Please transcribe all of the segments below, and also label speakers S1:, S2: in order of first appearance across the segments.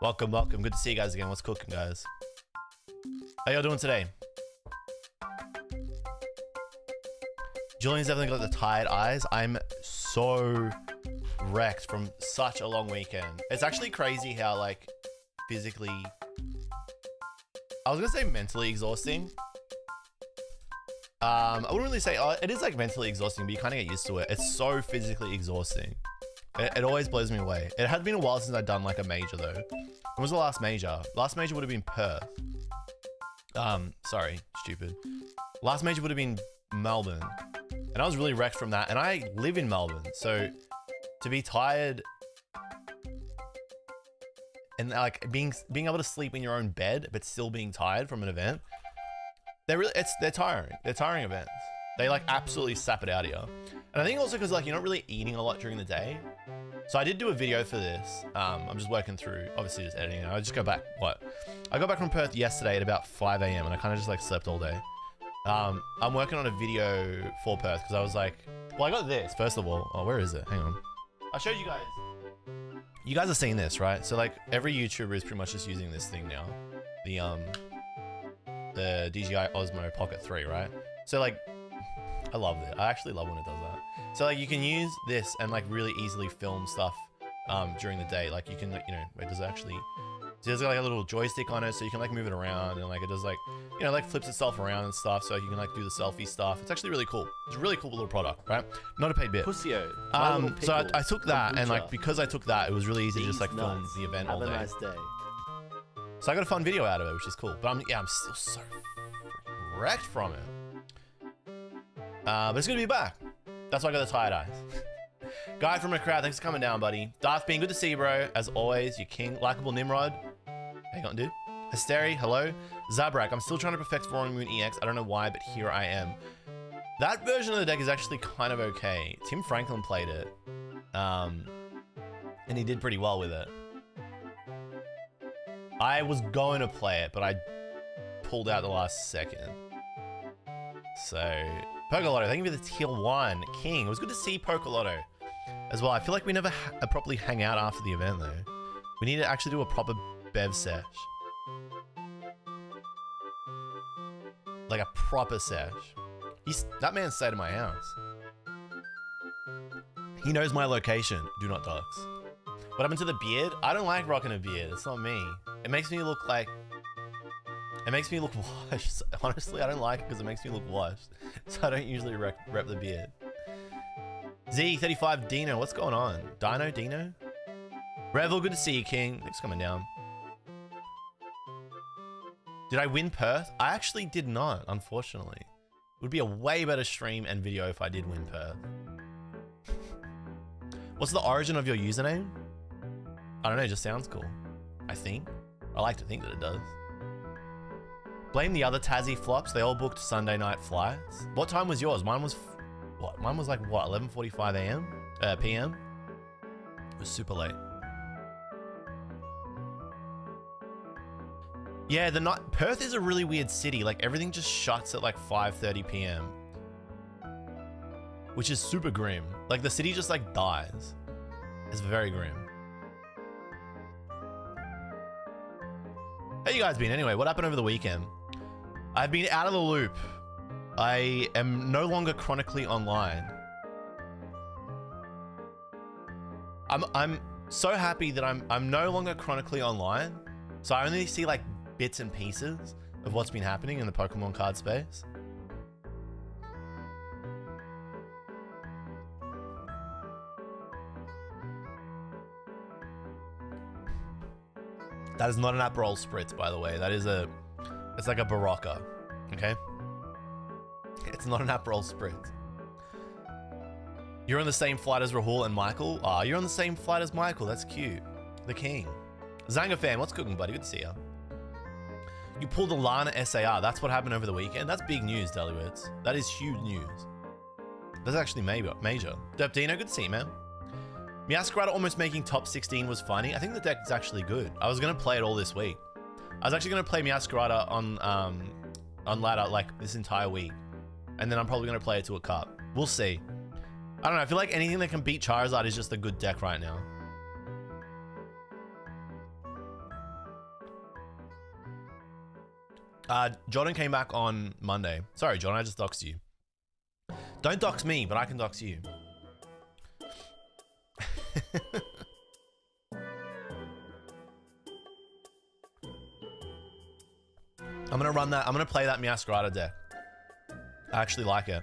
S1: Welcome, welcome. Good to see you guys again. What's cooking, guys? How y'all doing today? Julian's definitely got the tired eyes. I'm so wrecked from such a long weekend. It's actually crazy how, like, physically... I was gonna say mentally exhausting. I wouldn't really say... it is, like, mentally exhausting, but you kind of get used to it. It's so physically exhausting. It always blows me away. It had been a while since I'd done, like, a major, though. When was the last major? Last major would have been Perth. Sorry, stupid. Last major would have been Melbourne. And I was really wrecked from that. And I live in Melbourne. So to be tired and like being able to sleep in your own bed, but still being tired from an event, they're tiring. They're tiring events. They like absolutely sap it out of you. And I think also because like you're not really eating a lot during the day. So I did do a video for this. I'm just working through, obviously just editing. I just go back, I got back from Perth yesterday at about 5 AM and I kind of just like slept all day. I'm working on a video for Perth because I was like, well, I got this first of all. Oh, where is it? Hang on. I showed you guys. You guys have seen this, right? So like every YouTuber is pretty much just using this thing now. The DJI Osmo Pocket 3, right? So like, I love it. I actually love when it does that. So like you can use this and like really easily film stuff during the day. Like you can, like, you know, it does actually, so there's like a little joystick on it so you can like move it around and like it does like, you know, like flips itself around and stuff so you can like do the selfie stuff. It's actually really cool. It's a really cool little product, right? Not a paid bit.
S2: Pussio.
S1: So I took that and like because I took that, it was really easy to just like film the event all day.
S2: Have a nice day.
S1: So I got a fun video out of it, which is cool. But I'm still so wrecked from it. But it's gonna be back. That's why I got the tired eyes. Guy from the crowd, thanks for coming down, buddy. Darth Bean, good to see you, bro. As always, you king. Likeable Nimrod. How you going, dude? Hysteri, hello. Zabrak, I'm still trying to perfect Roaring Moon EX. I don't know why, but here I am. That version of the deck is actually kind of okay. Tim Franklin played it. And he did pretty well with it. I was going to play it, but I pulled out the last second. So, Pokelotto, thank you for the tier 1. King, it was good to see Pokelotto as well. I feel like we never properly hang out after the event though. We need to actually do a proper bev sesh. Like a proper sesh. That man stayed at my house. He knows my location. Do not dox. What happened to the beard? I don't like rocking a beard. It's not me. It makes me look like... It makes me look washed. Honestly, I don't like it because it makes me look washed. So I don't usually rep the beard. Z35 Dino, what's going on? Dino? Revel, good to see you, King. Thanks for coming down. Did I win Perth? I actually did not, unfortunately. It would be a way better stream and video if I did win Perth. What's the origin of your username? I don't know, it just sounds cool. I think. I like to think that it does. Blame the other Tassie flops. They all booked Sunday night flights. What time was yours? Mine was, what? Mine was like, what, 11:45 a.m.? PM? It was super late. Yeah, Perth is a really weird city. Like everything just shuts at like 5:30 p.m. Which is super grim. Like the city just like dies. It's very grim. How you guys been anyway? What happened over the weekend? I've been out of the loop. I am no longer chronically online. I'm so happy that I'm no longer chronically online. So I only see like bits and pieces of what's been happening in the Pokemon card space. That is not an Aperol Spritz, by the way. That is it's like a Barocca, okay? It's not an Aperol Spritz. You're on the same flight as Rahul and Michael? Ah, you're on the same flight as Michael. That's cute. The king. Zanga fan, what's cooking, buddy? Good to see you. You pulled the Lana SAR. That's what happened over the weekend. That's big news, Delywits. That is huge news. That's actually major. Derpdino, good to see you, man. Meowscarada almost making top 16 was funny. I think the deck is actually good. I was going to play it all this week. I was actually going to play Meowscarada on ladder like this entire week. And then I'm probably going to play it to a cup. We'll see. I don't know. I feel like anything that can beat Charizard is just a good deck right now. Jordan came back on Monday. Sorry, Jordan, I just doxed you. Don't dox me, but I can dox you. I'm gonna run that. I'm gonna play that Meowscarada deck. I actually like it.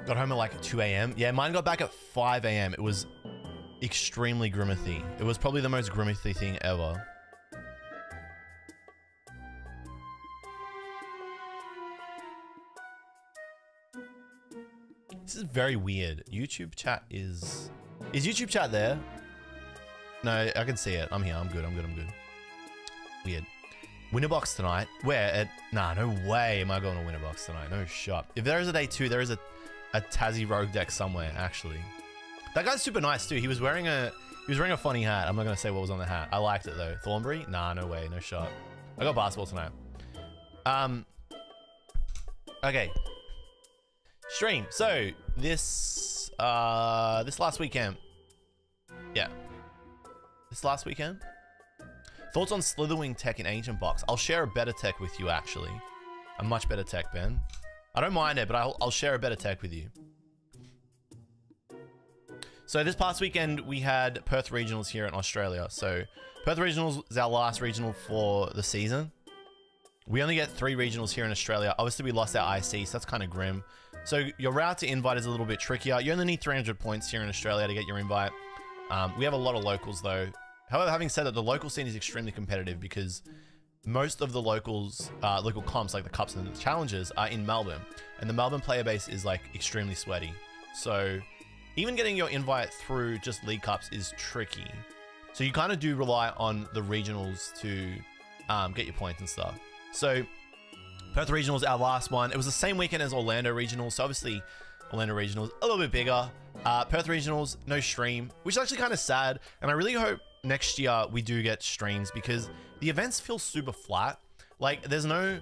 S1: Got home at like 2 a.m. Yeah, mine got back at 5 a.m. It was extremely Grimithy. It was probably the most Grimithy thing ever. This is very weird. YouTube chat is YouTube chat there? No, I can see it. I'm here. I'm good. Weird. Winterbox tonight? Where? Nah, no way am I going to Winterbox tonight. No shot. If there is a day 2, there is a Tassie Rogue deck somewhere, actually. That guy's super nice too. He was wearing a funny hat. I'm not gonna say what was on the hat. I liked it though. Thornberry? Nah, no way, no shot. I got basketball tonight. Okay. Stream. So this last weekend. Yeah. This last weekend. Thoughts on Slitherwing tech in Ancient Box? I'll share a better tech with you actually. A much better tech, Ben. I don't mind it, but I'll share a better tech with you. So this past weekend, we had Perth Regionals here in Australia. So Perth Regionals is our last regional for the season. We only get 3 regionals here in Australia. Obviously, we lost our IC, so that's kind of grim. So your route to invite is a little bit trickier. You only need 300 points here in Australia to get your invite. We have a lot of locals though. However, having said that, the local scene is extremely competitive because most of the local comps, like the cups and the challenges, are in Melbourne, and the Melbourne player base is like extremely sweaty. So even getting your invite through just league cups is tricky. So you kind of do rely on the regionals to get your points and stuff. So Perth Regionals, our last one. It was the same weekend as Orlando Regionals. So obviously Orlando Regionals a little bit bigger. Perth Regionals, no stream, which is actually kind of sad. And I really hope next year we do get streams because the events feel super flat. Like there's no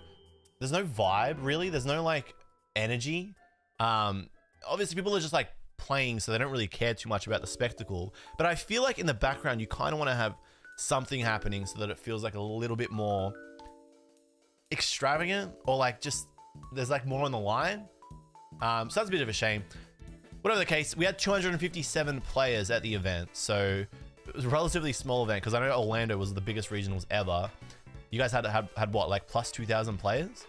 S1: vibe really. There's no like energy. Obviously people are just like playing, so they don't really care too much about the spectacle. But I feel like in the background, you kind of want to have something happening so that it feels like a little bit more extravagant, or like just there's like more on the line. So that's a bit of a shame. Whatever the case, we had 257 players at the event, so it was a relatively small event because I know Orlando was the biggest regionals ever. You guys had what, like plus 2,000 players,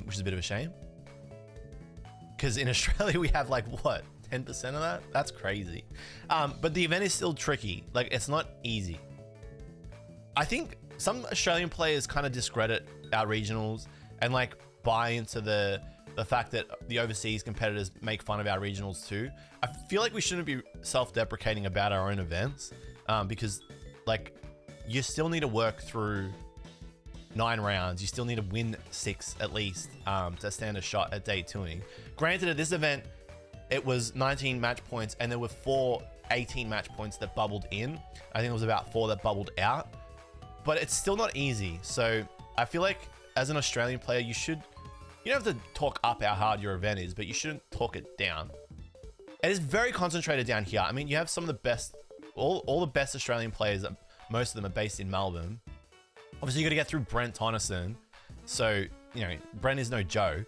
S1: which is a bit of a shame. Because in Australia we have like what, 10% of that? That's crazy. But the event is still tricky. Like it's not easy. I think some Australian players kind of discredit our regionals and like buy into the fact that the overseas competitors make fun of our regionals too. I feel like we shouldn't be self-deprecating about our own events, because like you still need to work through 9 rounds. You still need to win 6 at least to stand a shot at day 2ing. Granted, at this event, it was 19 match points and there were 4 18 match points that bubbled in. I think it was about 4 that bubbled out, but it's still not easy. So I feel like as an Australian player, you don't have to talk up how hard your event is, but you shouldn't talk it down. It is very concentrated down here. I mean, you have some of the best, all the best Australian players, most of them are based in Melbourne. Obviously, you got to get through Brent Tonneson. So, you know, Brent is no joke.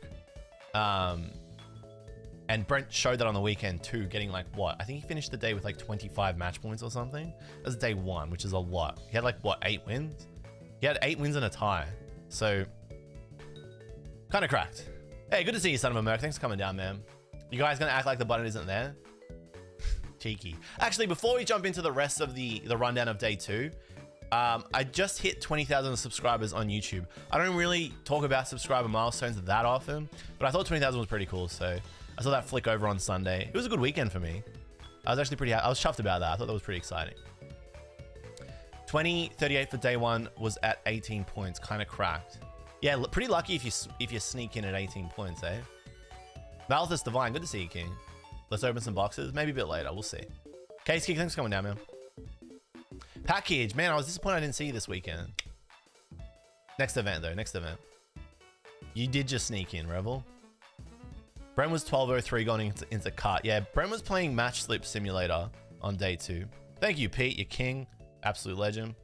S1: And Brent showed that on the weekend too, getting like what? I think he finished the day with like 25 match points or something. That was day 1, which is a lot. He had like what, 8 wins? He had 8 wins and a tie. So, kind of cracked. Hey, good to see you, son of a merc. Thanks for coming down, man. You guys gonna act like the button isn't there? Cheeky. Actually, before we jump into the rest of the rundown of day 2, I just hit 20,000 subscribers on YouTube. I don't really talk about subscriber milestones that often, but I thought 20,000 was pretty cool, so I saw that flick over on Sunday. It was a good weekend for me. I was actually I was chuffed about that. I thought that was pretty exciting. 2038 for day 1 was at 18 points, kind of cracked. Yeah, pretty lucky if you sneak in at 18 points, eh? Malthus Divine, good to see you, King. Let's open some boxes. Maybe a bit later. We'll see. Case King, thanks for coming down, man. Package, man, I was disappointed I didn't see you this weekend. Next event, though. Next event. You did just sneak in, Rebel. Brent was 12:03 going into cut. Yeah, Brent was playing Match Slip Simulator on day 2. Thank you, Pete. You're king. Absolute legend.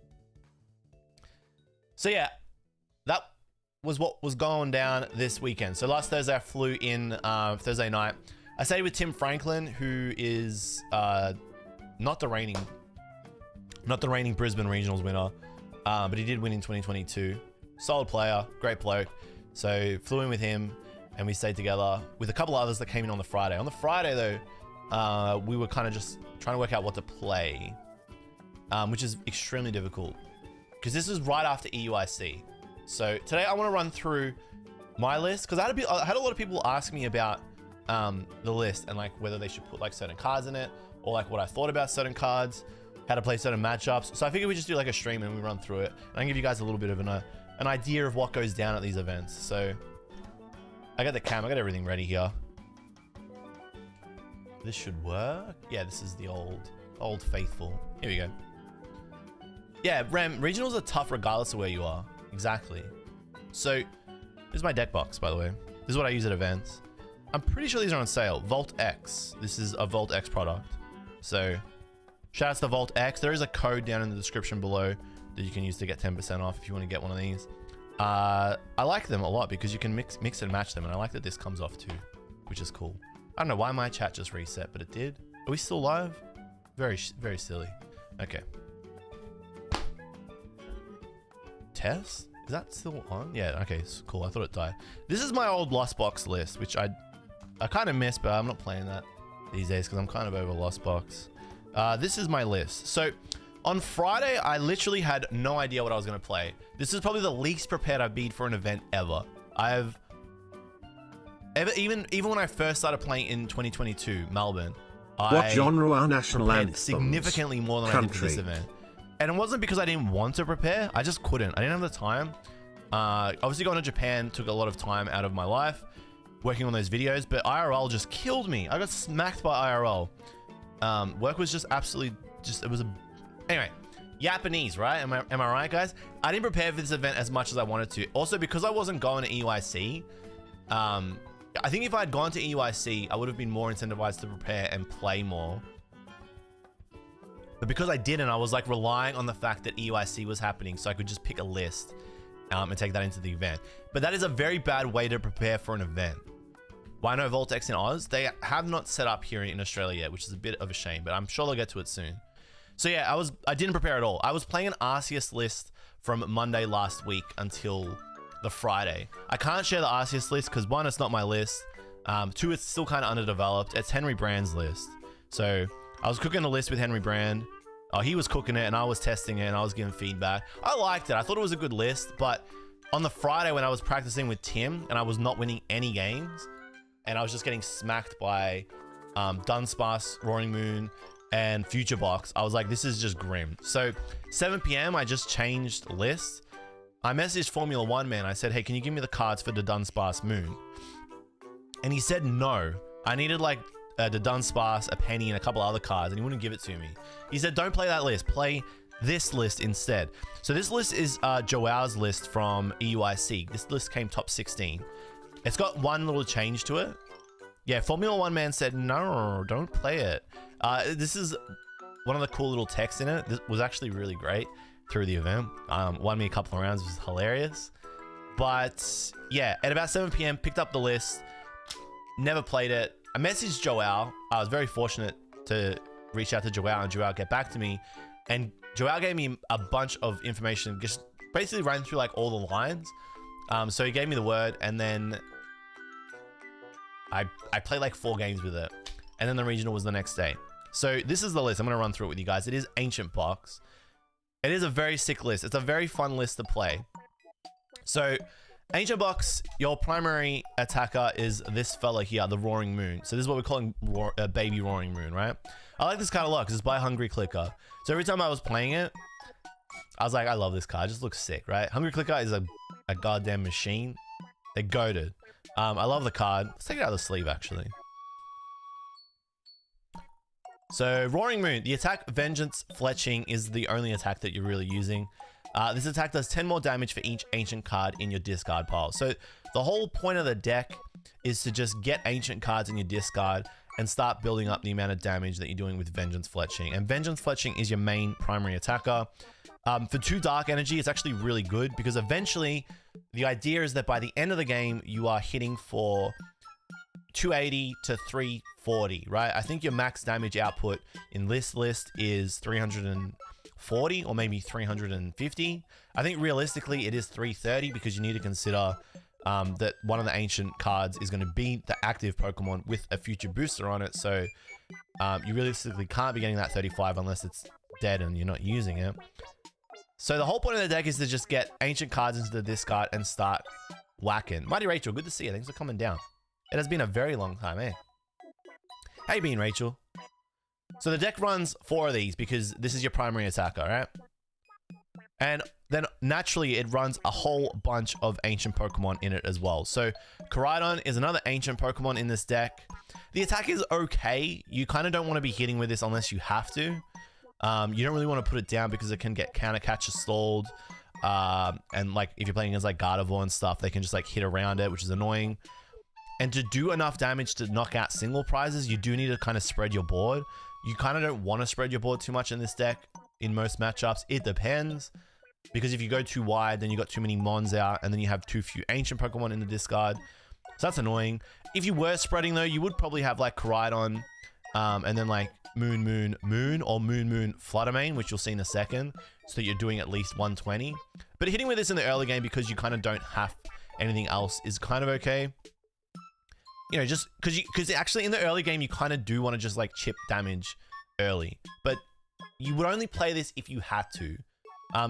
S1: So yeah, that was what was going down this weekend. So last Thursday I flew in Thursday night. I stayed with Tim Franklin, who is not the reigning Brisbane Regionals winner, but he did win in 2022. Solid player, great bloke. So flew in with him, and we stayed together with a couple others that came in on the Friday. On the Friday though, we were kind of just trying to work out what to play, which is extremely difficult because this was right after EUIC. So today I want to run through my list because I had a lot of people ask me about the list and like whether they should put like certain cards in it or like what I thought about certain cards, how to play certain matchups. So I figured we just do like a stream and we run through it. And I can give you guys a little bit of an idea of what goes down at these events. So I got the cam, I got everything ready here. This should work. Yeah, this is the old faithful. Here we go. Yeah, Rem, regionals are tough regardless of where you are. Exactly. So this is my deck box, by the way. This is what I use at events. I'm pretty sure these are on sale. Vault X. This is a Vault X product. So shout out to the Vault X. There is a code down in the description below that you can use to get 10% off if you want to get one of these. I like them a lot because you can mix and match them, and I like that this comes off too, which is cool. I don't know why my chat just reset, but it did. Are we still live? Very silly. Okay. Test? Is that still on? Yeah, okay, it's cool. I thought it died. This is my old Lost Box list, which I kind of miss, but I'm not playing that these days because I'm kind of over Lost Box. This is my list. So on Friday, I literally had no idea what I was going to play. This is probably the least prepared I've been for an event ever. Even when I first started playing in 2022, Melbourne,
S2: what genre are national anthems?
S1: Significantly more than I did for this event. And it wasn't because I didn't want to prepare. I just couldn't. I didn't have the time. Obviously going to Japan took a lot of time out of my life working on those videos, but IRL just killed me. I got smacked by IRL. Work was just absolutely anyway, Japanese, right? Am I right, guys? I didn't prepare for this event as much as I wanted to. Also, because I wasn't going to EUIC, I think if I had gone to EUIC, I would have been more incentivized to prepare and play more. But because I didn't, I was like relying on the fact that EUIC was happening so I could just pick a list and take that into the event. But that is a very bad way to prepare for an event. Why no Vault X in Oz? They have not set up here in Australia yet, which is a bit of a shame, but I'm sure they'll get to it soon. So yeah, I didn't prepare at all. I was playing an Arceus list from Monday last week until the Friday. I can't share the Arceus list because 1, it's not my list. 2, it's still kind of underdeveloped. It's Henry Brand's list. So I was cooking a list with Henry Brand. He was cooking it and I was testing it and I was giving feedback. I liked it. I thought it was a good list, but on the Friday when I was practicing with Tim and I was not winning any games and I was just getting smacked by Dunsparce, Roaring Moon, and Future Box, I was like, this is just grim. So 7 p.m. I just changed lists. I messaged Formula 1 man. I said, hey, can you give me the cards for the Dunsparce Moon? And he said no. I needed like the Dunsparce, a penny, and a couple other cards, and he wouldn't give it to me. He said, don't play that list. Play this list instead. So this list is Joao's list from EUIC. This list came top 16. It's got one little change to it. Yeah, Formula 1 man said, no, don't play it. This is one of the cool little texts in it. This was actually really great through the event. Won me a couple of rounds, it was hilarious. But yeah, at about 7 p.m, picked up the list, never played it. I messaged Joao. I was very fortunate to reach out to Joao and Joao get back to me. And Joao gave me a bunch of information, just basically ran through like all the lines. So he gave me the word and then I played like 4 games with it. And then the regional was the next day. So this is the list. I'm going to run through it with you guys. It is Ancient Box. It is a very sick list. It's a very fun list to play. So Ancient Box, your primary attacker is this fella here, the Roaring Moon. So this is what we're calling Baby Roaring Moon, right? I like this card a lot because it's by Hungry Clicker. So every time I was playing it, I was like, I love this card. It just looks sick, right? Hungry Clicker is a goddamn machine. They're goated. I love the card. Let's take it out of the sleeve, actually. So Roaring Moon, the attack Vengeance Fletching is the only attack that you're really using. This attack does 10 more damage for each ancient card in your discard pile. So the whole point of the deck is to just get ancient cards in your discard and start building up the amount of damage that you're doing with Vengeance Fletching. And Vengeance Fletching is your main primary attacker. For 2 dark energy, it's actually really good because eventually the idea is that by the end of the game, you are hitting for 280 to 340, right? I think your max damage output in this list is 340 or maybe 350. I think realistically it is 330 because you need to consider that one of the ancient cards is going to be the active Pokemon with a future booster on it. So you realistically can't be getting that 35 unless it's dead and you're not using it. So the whole point of the deck is to just get ancient cards into the discard and start whacking. Mighty Rachel, good to see you. Thanks for coming down. It has been a very long time, eh? How you been, Rachel? So the deck runs 4 of these because this is your primary attacker, right? And then naturally it runs a whole bunch of ancient Pokemon in it as well. So Koraidon is another ancient Pokemon in this deck. The attack is okay. You kind of don't want to be hitting with this unless you have to. You don't really want to put it down because it can get counter catcher stalled. And like if you're playing against like Gardevoir and stuff, they can just like hit around it, which is annoying. And to do enough damage to knock out single prizes, you do need to kind of spread your board. You kind of don't want to spread your board too much in this deck in most matchups. It depends. Because if you go too wide, then you got too many Mons out, and then you have too few ancient Pokemon in the discard. So that's annoying. If you were spreading though, you would probably have like Koraidon, and then like Moon Moon Moon or Moon Moon Fluttermane, which you'll see in a second. So that you're doing at least 120. But hitting with this in the early game because you kind of don't have anything else is kind of okay. You know, just because actually in the early game, you kind of do want to just like chip damage early, but you would only play this if you had to.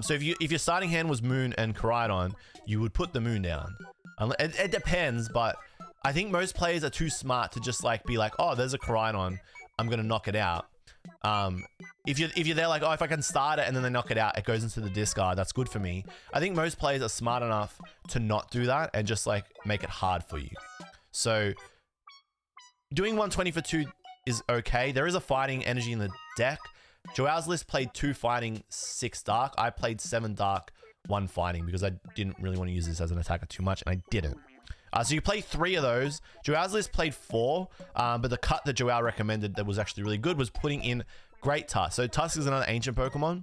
S1: So if your starting hand was Moon and Koraidon, you would put the Moon down. It depends, but I think most players are too smart to just like be like, oh, there's a Koraidon, I'm gonna knock it out. If you're there like, oh, if I can start it and then they knock it out, it goes into the discard, that's good for me. I think most players are smart enough to not do that and just like make it hard for you. So doing 120 for 2 is okay. There is a fighting energy in the deck. Joao's list played 2 fighting, 6 dark. I played 7 dark, 1 fighting because I didn't really want to use this as an attacker too much, and I didn't. So you play 3 of those. Joao's list played 4, but the cut that Joao recommended that was actually really good was putting in Great Tusk. So Tusk is another ancient Pokemon.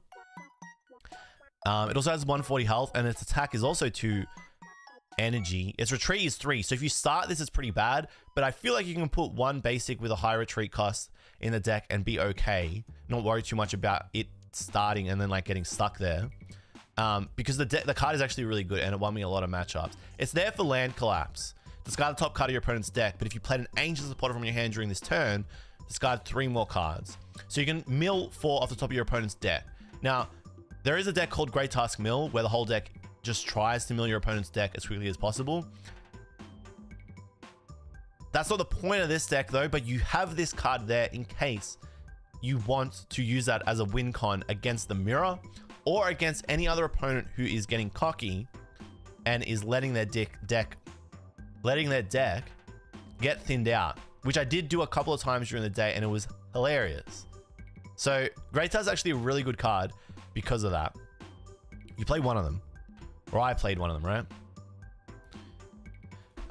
S1: It also has 140 health, and its attack is also 2 energy. Its retreat is 3. So if you start this, it's pretty bad, but I feel like you can put 1 basic with a high retreat cost in the deck and be okay. Not worry too much about it starting and then like getting stuck there. Because the card is actually really good and it won me a lot of matchups. It's there for land collapse. Discard the top card of your opponent's deck, but if you played an Angel Supporter from your hand during this turn, discard 3 more cards. So you can mill 4 off the top of your opponent's deck. Now, there is a deck called Great Tusk Mill where the whole deck just tries to mill your opponent's deck as quickly as possible. That's not the point of this deck though, but you have this card there in case you want to use that as a win con against the mirror or against any other opponent who is getting cocky and is letting their deck get thinned out, which I did do a couple of times during the day and it was hilarious. So Great Tusk is actually a really good card because of that. You play one of them, or I played one of them, right?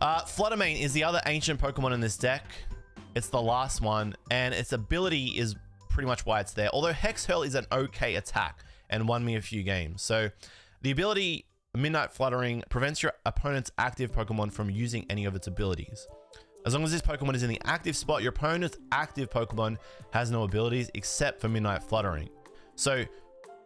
S1: Fluttermane is the other ancient Pokemon in this deck. It's the last one, and its ability is pretty much why it's there. Although Hex Hurl is an okay attack and won me a few games. So the ability Midnight Fluttering prevents your opponent's active Pokemon from using any of its abilities. As long as this Pokemon is in the active spot, your opponent's active Pokemon has no abilities except for Midnight Fluttering. So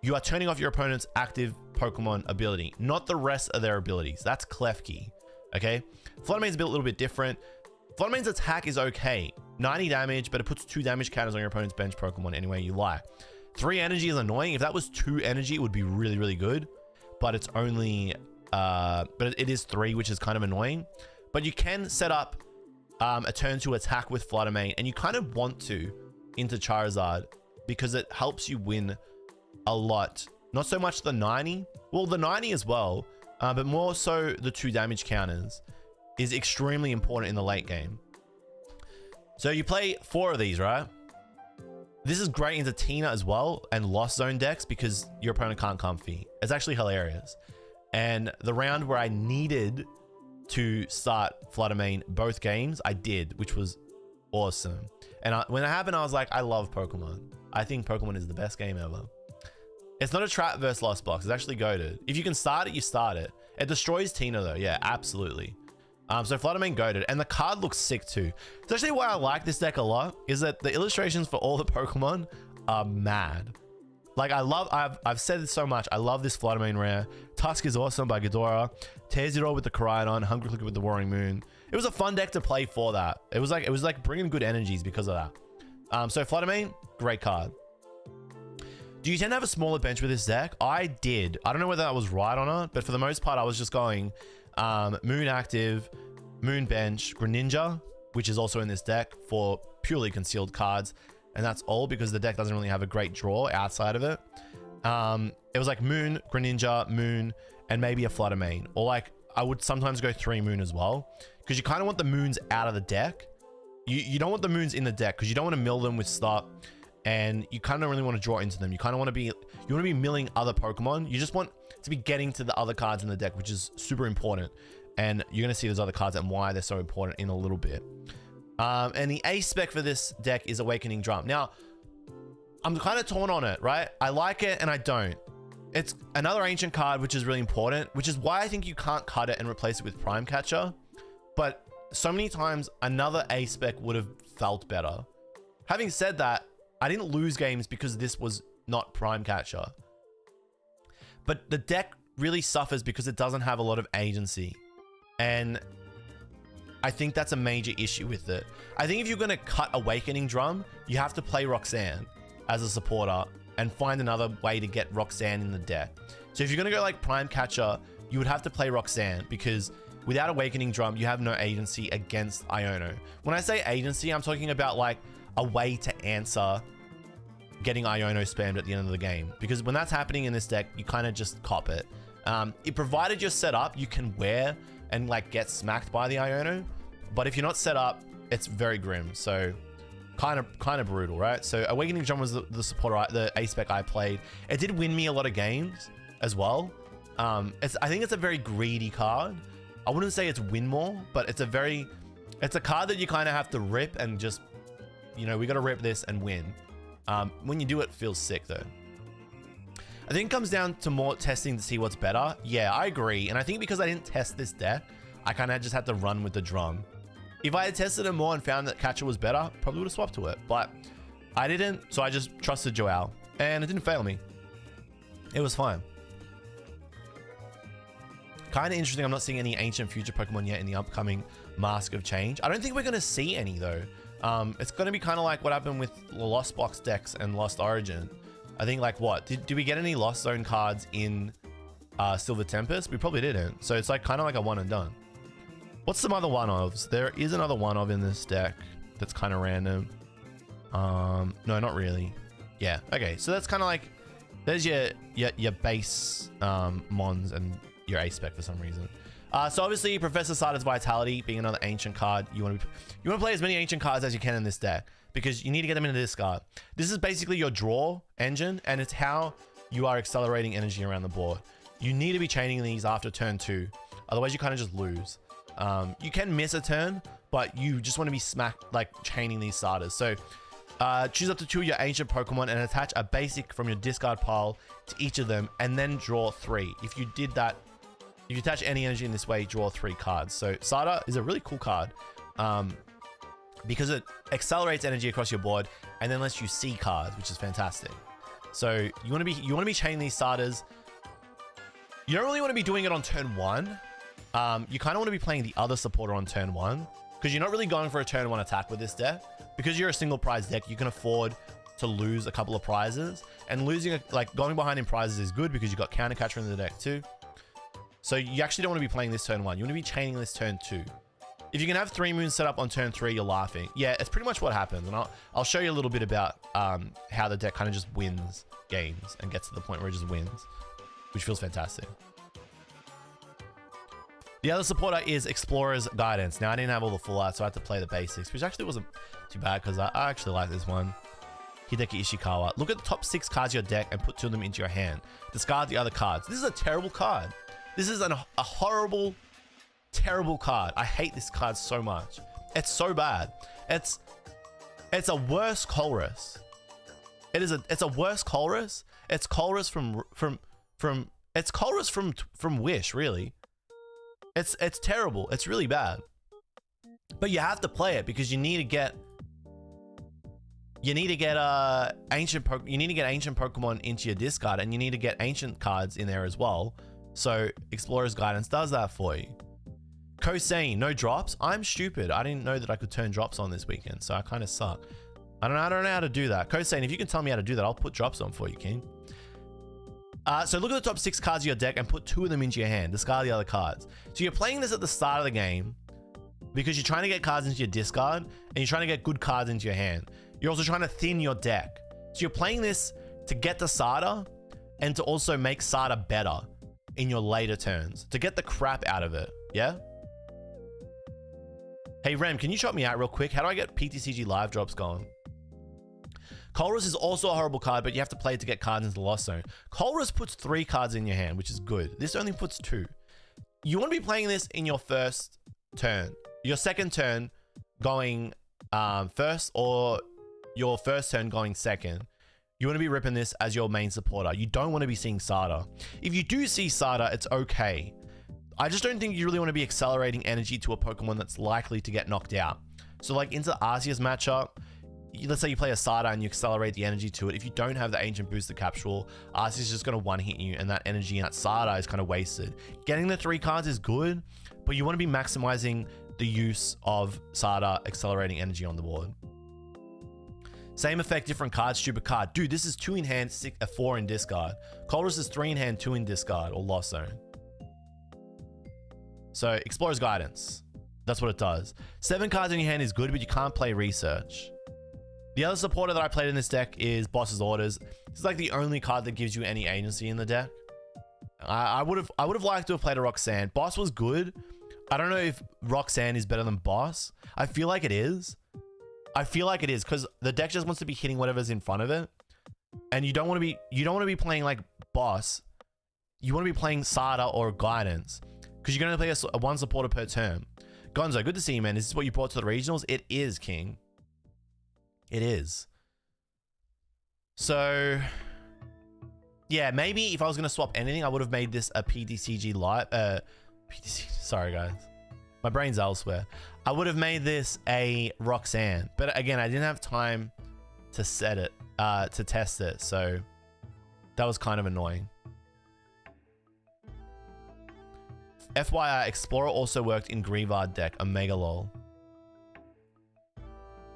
S1: you are turning off your opponent's active Pokemon ability, not the rest of their abilities. That's Klefki. Okay, Fluttermane's a little bit different. Fluttermane's attack is okay, 90 damage, but it puts 2 damage counters on your opponent's bench Pokemon any way you like. 3 energy is annoying. If that was 2 energy, it would be really, really good. But it's only, but it is 3, which is kind of annoying. But you can set up a turn to attack with Fluttermane, and you kind of want to into Charizard because it helps you win a lot. Not so much the 90, well, the 90 as well. But more so the 2 damage counters is extremely important in the late game. So you play 4 of these, right? This is great into Tina as well and Lost Zone decks because your opponent can't comfy. It's actually hilarious. And the round where I needed to start Flutter Mane both games, I did, which was awesome. And when it happened, I was like, I love Pokemon. I think Pokemon is the best game ever. It's not a trap versus Lost Box. It's actually goated. If you can start it, you start it. It destroys Tina though. Yeah, absolutely. So Flutter Mane goated, and the card looks sick too. It's actually why I like this deck a lot, is that the illustrations for all the Pokemon are mad. Like I've said it so much. I love this Flutter Mane rare. Tusk is awesome by Ghidorah. Tearzero with the Koraidon. Hungry Clicker with the Roaring Moon. It was a fun deck to play for that. It was like bringing good energies because of that. So Flutter Mane, great card. Do you tend to have a smaller bench with this deck? I did. I don't know whether that was right or not, but for the most part, I was just going Moon Active, Moon Bench, Greninja, which is also in this deck for purely concealed cards. And that's all because the deck doesn't really have a great draw outside of it. It was like Moon, Greninja, Moon, and maybe a Flutter Mane. Or like, I would sometimes go 3 Moon as well. Because you kind of want the Moons out of the deck. You don't want the Moons in the deck because you don't want to mill them with stuff. And you kind of don't really want to draw into them. You kind of want to be milling other Pokemon. You just want to be getting to the other cards in the deck, which is super important. And you're going to see those other cards and why they're so important in a little bit. And the A spec for this deck is Awakening Drum. Now, I'm kind of torn on it, right? I like it and I don't. It's another ancient card, which is really important, which is why I think you can't cut it and replace it with Prime Catcher. But so many times, another A spec would have felt better. Having said that, I didn't lose games because this was not Prime Catcher. But the deck really suffers because it doesn't have a lot of agency. And I think that's a major issue with it. I think if you're going to cut Awakening Drum, you have to play Roxanne as a supporter and find another way to get Roxanne in the deck. So if you're going to go like Prime Catcher, you would have to play Roxanne because without Awakening Drum, you have no agency against Iono. When I say agency, I'm talking about like a way to answer getting Iono spammed at the end of the game. Because when that's happening in this deck, you kind of just cop it. It provided you're set up, you can wear and like get smacked by the Iono. But if you're not set up, it's very grim. So kind of brutal, right? So Awakening Drum was the supporter, the A spec I played. It did win me a lot of games as well. I think it's a very greedy card. I wouldn't say it's win more, but it's a card that you kind of have to rip and just, you know, we got to rip this and win. When you do it, feels sick though. I think it comes down to more testing to see what's better. Yeah, I agree. And I think because I didn't test this deck, I kind of just had to run with the drum. If I had tested it more and found that Catcher was better, probably would have swapped to it. But I didn't, so I just trusted Joao. And it didn't fail me. It was fine. Kind of interesting, I'm not seeing any ancient future Pokemon yet in the upcoming Mask of Change. I don't think we're going to see any though. It's going to be kind of like what happened with the Lost Box decks and Lost Origin. I think like what? Did we get any Lost Zone cards in Silver Tempest? We probably didn't. So it's like kind of like a one and done. What's some other one-ofs? There is another one-of in this deck that's kind of random. No, not really. Yeah, okay. So that's kind of like, there's your base Mons and your A-Spec for some reason. So obviously Professor Sada's Vitality being another ancient card. You want to play as many ancient cards as you can in this deck because you need to get them into this card. This is basically your draw engine and it's how you are accelerating energy around the board. You need to be chaining these after turn 2. Otherwise you kind of just lose. You can miss a turn, but you just want to be smacked like chaining these starters. So choose up to 2 of your ancient Pokemon and attach a basic from your discard pile to each of them and then draw 3. If you did that, if you attach any energy in this way, draw 3 cards. So Sada is a really cool card because it accelerates energy across your board and then lets you see cards, which is fantastic. So you want to be chaining these starters. You don't really want to be doing it on turn 1. You kind of want to be playing the other supporter on turn 1 because you're not really going for a turn 1 attack with this deck. Because you're a single prize deck, you can afford to lose a couple of prizes, and losing like going behind in prizes is good because you've got counter catcher in the deck too. So you actually don't want to be playing this turn 1. You want to be chaining this turn 2. If you can have 3 moons set up on turn 3, you're laughing. Yeah, it's pretty much what happens. And I'll show you a little bit about how the deck kind of just wins games and gets to the point where it just wins, which feels fantastic. The other supporter is Explorer's Guidance. Now, I didn't have all the full art, so I had to play the basics, which actually wasn't too bad because I actually like this one. Hideki Ishikawa. Look at the top 6 cards of your deck and put 2 of them into your hand. Discard the other cards. This is a terrible card. This is a horrible, terrible card. I hate this card so much. It's so bad. It's a worse Colress. It's a worse Colress. It's Colress from Wish, really. It's terrible. It's really bad. But you have to play it because you need to get ancient Pokemon into your discard, and you need to get ancient cards in there as well. So Explorer's Guidance does that for you. Kosei, no drops. I'm stupid. I didn't know that I could turn drops on this weekend, so I kind of suck. I don't know how to do that. Kosei, if you can tell me how to do that, I'll put drops on for you, King. So look at the top 6 cards of your deck and put 2 of them into your hand. Discard the other cards. So you're playing this at the start of the game because you're trying to get cards into your discard and you're trying to get good cards into your hand. You're also trying to thin your deck. So you're playing this to get the Sada and to also make Sada better in your later turns, to get the crap out of it. Yeah? Hey Rem, can you shot me out real quick? How do I get PTCG live drops going? Colress is also a horrible card, but you have to play it to get cards into the Lost Zone. Colress puts 3 cards in your hand, which is good. This only puts 2. You want to be playing this in your first turn. Your second turn going first, or your first turn going second. You want to be ripping this as your main supporter. You don't want to be seeing Sada. If you do see Sada, it's okay. I just don't think you really want to be accelerating energy to a Pokemon that's likely to get knocked out. So like into Arceus matchup, let's say you play a Sada and you accelerate the energy to it. If you don't have the Ancient Booster Capsule, Arceus is just going to one-hit you, and that energy in that Sada is kind of wasted. Getting the 3 cards is good, but you want to be maximizing the use of Sada accelerating energy on the board. Same effect, different card, stupid card. Dude, this is 2 in hand, 4 in discard. Colress is 3 in hand, 2 in discard, or Lost Zone. So Explorer's Guidance. That's what it does. 7 cards in your hand is good, but you can't play Research. The other supporter that I played in this deck is Boss's Orders. This is like the only card that gives you any agency in the deck. I would have liked to have played a Roxanne. Boss was good. I don't know if Roxanne is better than Boss. I feel like it is. Because the deck just wants to be hitting whatever's in front of it, and you don't want to be playing like Boss. You want to be playing Sada or Guidance because you're going to play a 1 supporter per turn. Gonzo, good to see you, man. Is this what you brought to the regionals? It is, King. It is. So, yeah, maybe if I was going to swap anything, I would have made this a PTCG live. Sorry, guys. My brain's elsewhere. I would have made this a Roxanne. But again, I didn't have time to set it, to test it. So, that was kind of annoying. FYI, Explorer also worked in Greavard deck, a mega lol.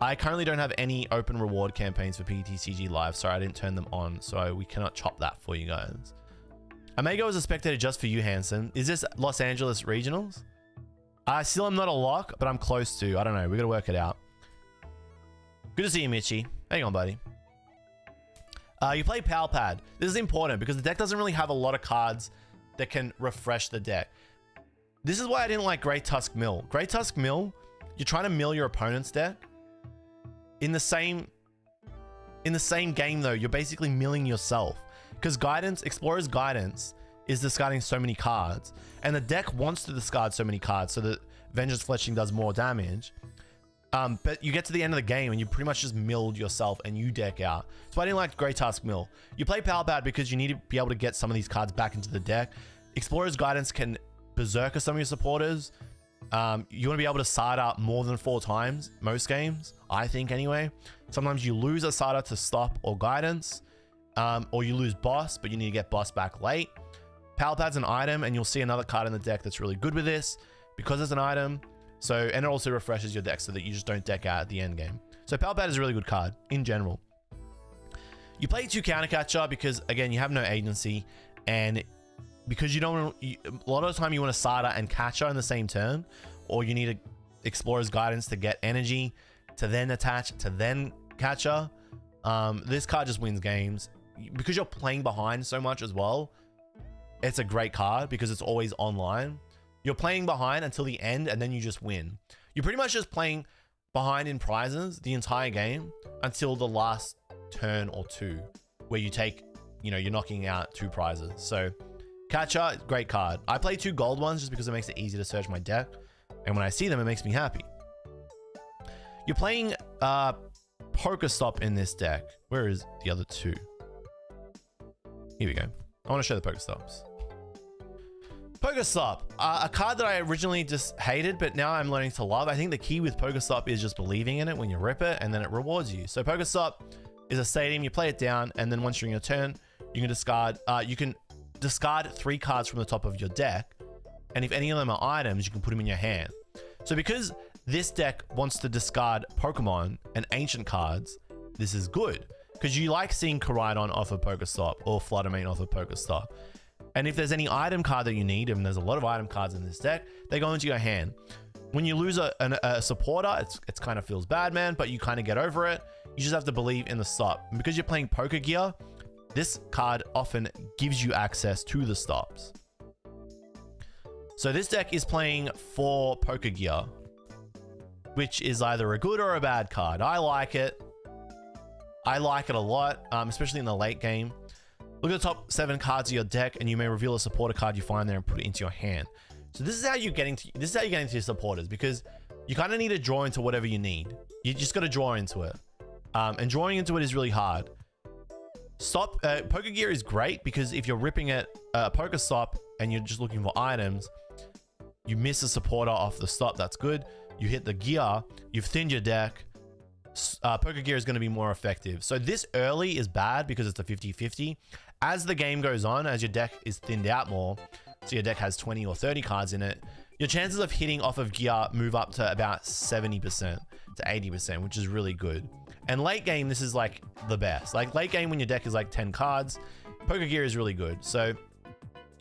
S1: I currently don't have any open reward campaigns for PTCG Live. Sorry, I didn't turn them on, so we cannot chop that for you guys. Omega was a spectator just for you, Hanson. Is this Los Angeles Regionals? I still am not a lock, but I'm close to. I don't know. We gotta work it out. Good to see you, Mitchie. Hang on, buddy. You play Power Pad. This is important because the deck doesn't really have a lot of cards that can refresh the deck. This is why I didn't like Great Tusk Mill. Great Tusk Mill, you're trying to mill your opponent's deck. In the same game though, you're basically milling yourself because Explorer's Guidance is discarding so many cards, and the deck wants to discard so many cards so that Vengeance Fletching does more damage. But you get to the end of the game and you pretty much just milled yourself and you deck out. So I didn't like Great Tusk Mill. You play Power Pad because you need to be able to get some of these cards back into the deck. Explorer's Guidance can berserker some of your supporters. You want to be able to Sada more than 4 times most games, I think anyway. Sometimes you lose a Sada to stop or Guidance, or you lose Boss, but you need to get Boss back late. Power Pad's an item, and you'll see another card in the deck that's really good with this because it's an item. So, and it also refreshes your deck so that you just don't deck out at the end game. So Power Pad is a really good card in general. You play 2 Counter Catcher because again you have no agency, and because you don't, a lot of the time you want to Sada and Catcher in the same turn, or you need to Explorer's Guidance to get energy, to then attach, to then Catcher. This card just wins games. Because you're playing behind so much as well, it's a great card because it's always online. You're playing behind until the end and then you just win. You're pretty much just playing behind in prizes the entire game until the last turn or two where you take, you know, you're knocking out 2 prizes. So Catcher, great card. I play 2 gold ones just because it makes it easy to search my deck. And when I see them, it makes me happy. You're playing Pokestop in this deck. Where is the other 2? Here we go. I want to show the Pokestops. Pokestop, a card that I originally just hated, but now I'm learning to love. I think the key with Pokestop is just believing in it when you rip it, and then it rewards you. So Pokestop is a stadium. You play it down, and then once you're in your turn, you can discard 3 cards from the top of your deck, and if any of them are items, you can put them in your hand. So because this deck wants to discard Pokemon and ancient cards, this is good because you like seeing Koraidon off of Pokestop or Fluttermane off of Pokestop. And if there's any item card that you need, and there's a lot of item cards in this deck, they go into your hand. When you lose a supporter, it's kind of feels bad, man, but you kind of get over it. You just have to believe in the stop. And because you're playing Poke Gear, this card often gives you access to the stops. So this deck is playing 4 Poke Gear, which is either a good or a bad card. I like it. I like it a lot, especially in the late game. Look at the top 7 cards of your deck, and you may reveal a supporter card you find there and put it into your hand. So this is how you're getting to your supporters, because you kind of need to draw into whatever you need. You just got to draw into it, and drawing into it is really hard. Poke Gear is great because if you're ripping at Pokestop and you're just looking for items, you miss a supporter off the stop. That's good. You hit the gear, you've thinned your deck. Poke Gear is going to be more effective. So this early is bad because it's a 50-50. As the game goes on, as your deck is thinned out more, so your deck has 20 or 30 cards in it, your chances of hitting off of gear move up to about 70% to 80%, which is really good. And late game, this is like the best. Like late game when your deck is like 10 cards, Poke Gear is really good. So,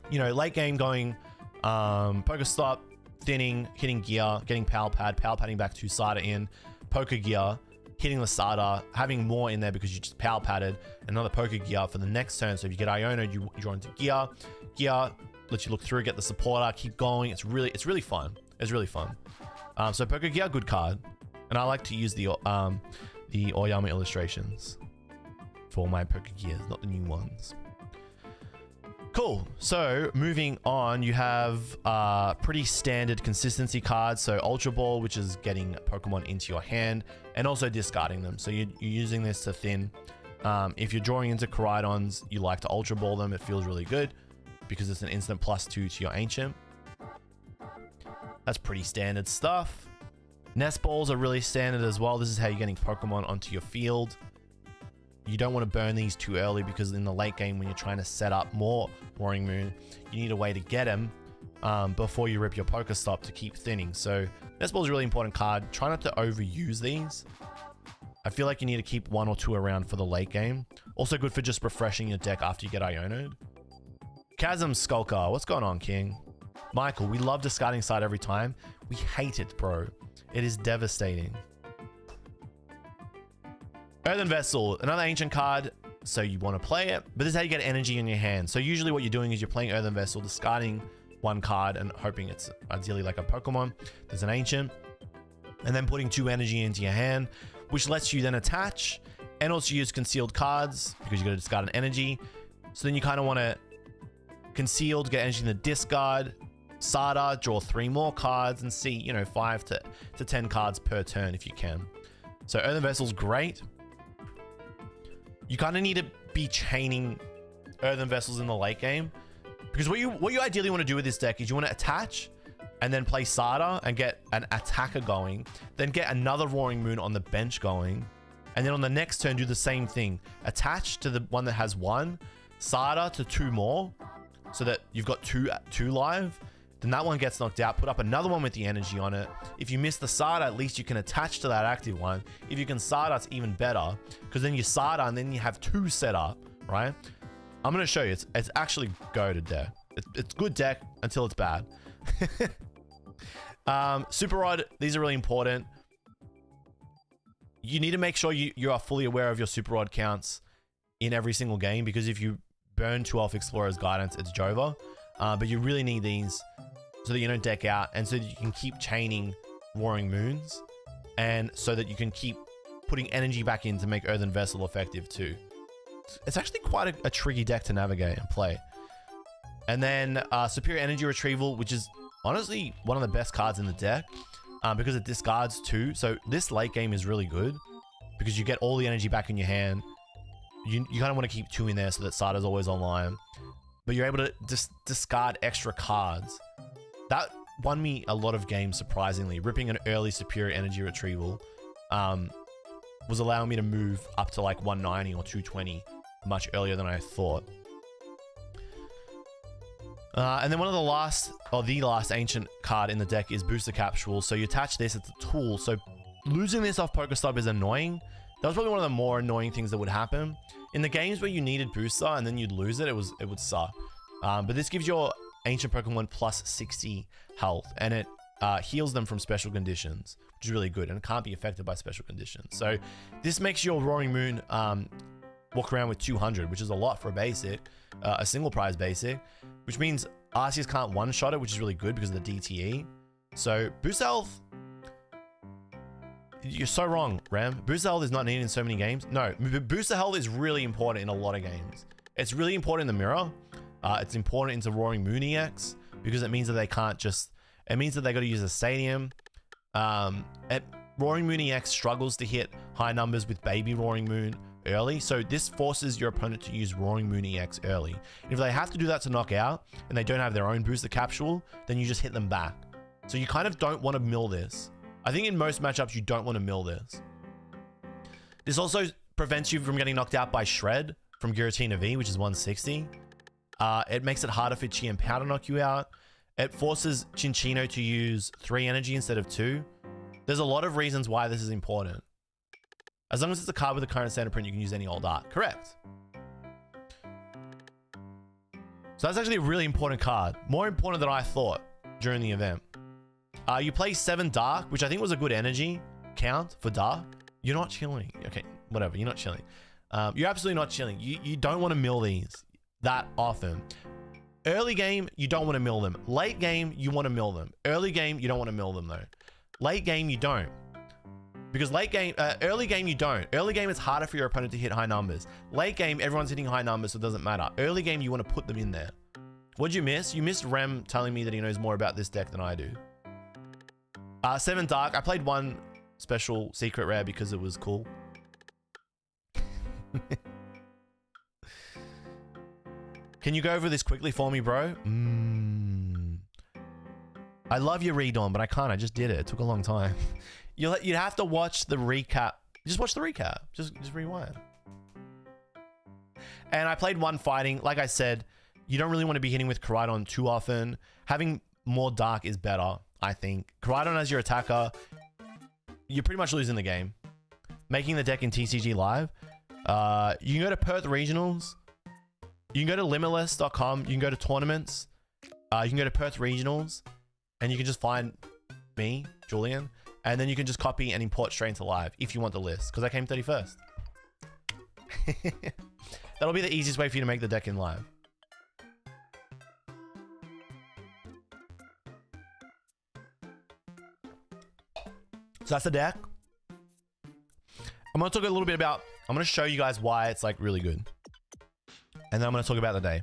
S1: you know, late game going Pokestop, thinning, hitting gear, getting Pal padding back to SATA in, Poke Gear, hitting the SATA, having more in there because you just Pal padded, another Poke Gear for the next turn. So if you get Iono, you draw into gear. Gear lets you look through, get the supporter, keep going. It's really fun. It's really fun. So Poke Gear, good card. And I like to use the Oyama illustrations for my Poke Gears, not the new ones. Cool. So moving on, you have pretty standard consistency cards. So Ultra Ball, which is getting Pokemon into your hand and also discarding them. So you're using this to thin. If you're drawing into Koraidons, you like to Ultra Ball them. It feels really good because it's an instant +2 to your Ancient. That's pretty standard stuff. Nest Balls are really standard as well. This is how you're getting Pokemon onto your field. You don't want to burn these too early because in the late game when you're trying to set up more Roaring Moon, you need a way to get them before you rip your Pokestop to keep thinning. So Nest Ball is a really important card. Try not to overuse these. I feel like you need to keep 1 or 2 around for the late game. Also good for just refreshing your deck after you get Iono'd. Chasm Skulker, what's going on, King? Michael, we love discarding side every time. We hate it, bro. It is devastating. Earthen Vessel, another ancient card, so you want to play it, but this is how you get energy in your hand. So usually what you're doing is you're playing Earthen Vessel, discarding 1 card and hoping it's ideally like a Pokemon. There's an ancient, and then putting 2 energy into your hand, which lets you then attach and also use concealed cards because you got to discard an energy. So then you kind of want to concealed, get energy in the discard, SATA, draw 3 more cards and see, you know, 5 to 10 cards per turn if you can. So Earthen Vessel's great. You kind of need to be chaining Earthen Vessels in the late game because what you ideally want to do with this deck is you want to attach and then play SATA and get an attacker going, then get another Roaring Moon on the bench going, and then on the next turn do the same thing. Attach to the one that has 1, SATA to 2 more so that you've got 2 live. Then that one gets knocked out, put up another one with the energy on it. If you miss the SATA, at least you can attach to that active one. If you can SATA, it's even better because then you SATA and then you have 2 set up, right? I'm going to show you. It's actually goated deck. It's good deck until it's bad. Super Rod, these are really important. You need to make sure you are fully aware of your Super Rod counts in every single game because if you burn 2 off Explorer's Guidance, it's Jova. But you really need these so that you don't deck out and so that you can keep chaining Roaring Moons and so that you can keep putting energy back in to make Earthen Vessel effective too. It's actually quite a tricky deck to navigate and play. And then Superior Energy Retrieval, which is honestly one of the best cards in the deck because it discards 2. So this late game is really good because you get all the energy back in your hand. You kind of want to keep 2 in there so that Sada's always online. But you're able to discard extra cards. That won me a lot of games, surprisingly. Ripping an early Superior Energy Retrieval was allowing me to move up to like 190 or 220 much earlier than I thought. And then one of the last ancient card in the deck is Booster Capsule. So you attach this, it's a tool. So losing this off Pokestop is annoying. That was probably one of the more annoying things that would happen. In the games where you needed Booster and then you'd lose it, it would suck. But this gives your ancient Pokemon plus 60 health, and it heals them from special conditions, which is really good, and it can't be affected by special conditions. So this makes your Roaring Moon walk around with 200, which is a lot for a basic, a single prize basic, which means Arceus can't one-shot it, which is really good because of the DTE. So boost health, you're so wrong, Ram. Booster health is not needed in so many games. No, booster health is really important in a lot of games. It's really important in the mirror. It's important into Roaring Moon EX because it means that they can't just, it means that they got to use a stadium. Roaring Moon EX struggles to hit high numbers with Baby Roaring Moon early. So this forces your opponent to use Roaring Moon EX early. And if they have to do that to knock out and they don't have their own booster capsule, then you just hit them back. So you kind of don't want to mill this. I think in most matchups, you don't want to mill this. This also prevents you from getting knocked out by Shred from Giratina V, which is 160. It makes it harder for Chi and Pow to knock you out. It forces Chinchino to use 3 energy instead of 2. There's a lot of reasons why this is important. As long as it's a card with a current standard print, you can use any old art. Correct. So that's actually a really important card. More important than I thought during the event. You play 7 Dark, which I think was a good energy count for Dark. You're not chilling. Okay, whatever. You're not chilling. You're absolutely not chilling. You don't want to mill these that often. Early game, you don't want to mill them. Late game, you want to mill them. Early game, you don't want to mill them though. Late game, you don't. Because early game, you don't. Early game, it's harder for your opponent to hit high numbers. Late game, everyone's hitting high numbers, so it doesn't matter. Early game, you want to put them in there. What'd you miss? You missed Rem telling me that he knows more about this deck than I do. 7 Dark. I played 1 special secret rare because it was cool. Can you go over this quickly for me, bro? I love your read on, but I can't. I just did it. It took a long time. You'd have to watch the recap. Just watch the recap. Just rewind. And I played 1 fighting. Like I said, you don't really want to be hitting with Koraidon too often. Having more Dark is better, I think. Koraidon as your attacker, you're pretty much losing the game. Making the deck in TCG Live. You can go to Perth Regionals. You can go to limitless.com. You can go to tournaments. You can go to Perth Regionals. And you can just find me, Julian. And then you can just copy and import straight into Live if you want the list. Because I came 31st. That'll be the easiest way for you to make the deck in Live. So that's the deck. I'm going to talk a little bit about, I'm going to show you guys why it's like really good. And then I'm going to talk about the day.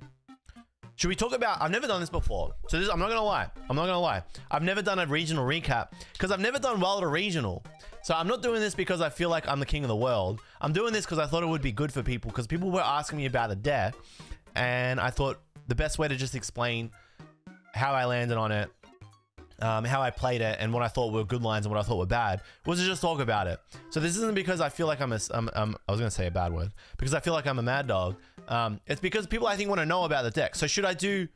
S1: Should we talk about, I've never done this before. So this, I'm not going to lie. I'm not going to lie. I've never done a regional recap because I've never done well at a regional. So I'm not doing this because I feel like I'm the king of the world. I'm doing this because I thought it would be good for people because people were asking me about the deck. And I thought the best way to just explain how I landed on it, how I played it, and what I thought were good lines and what I thought were bad, was to just talk about it. So this isn't because I feel like I was going to say a bad word, because I feel like I'm a mad dog. It's because people, I think, want to know about the deck. So should I do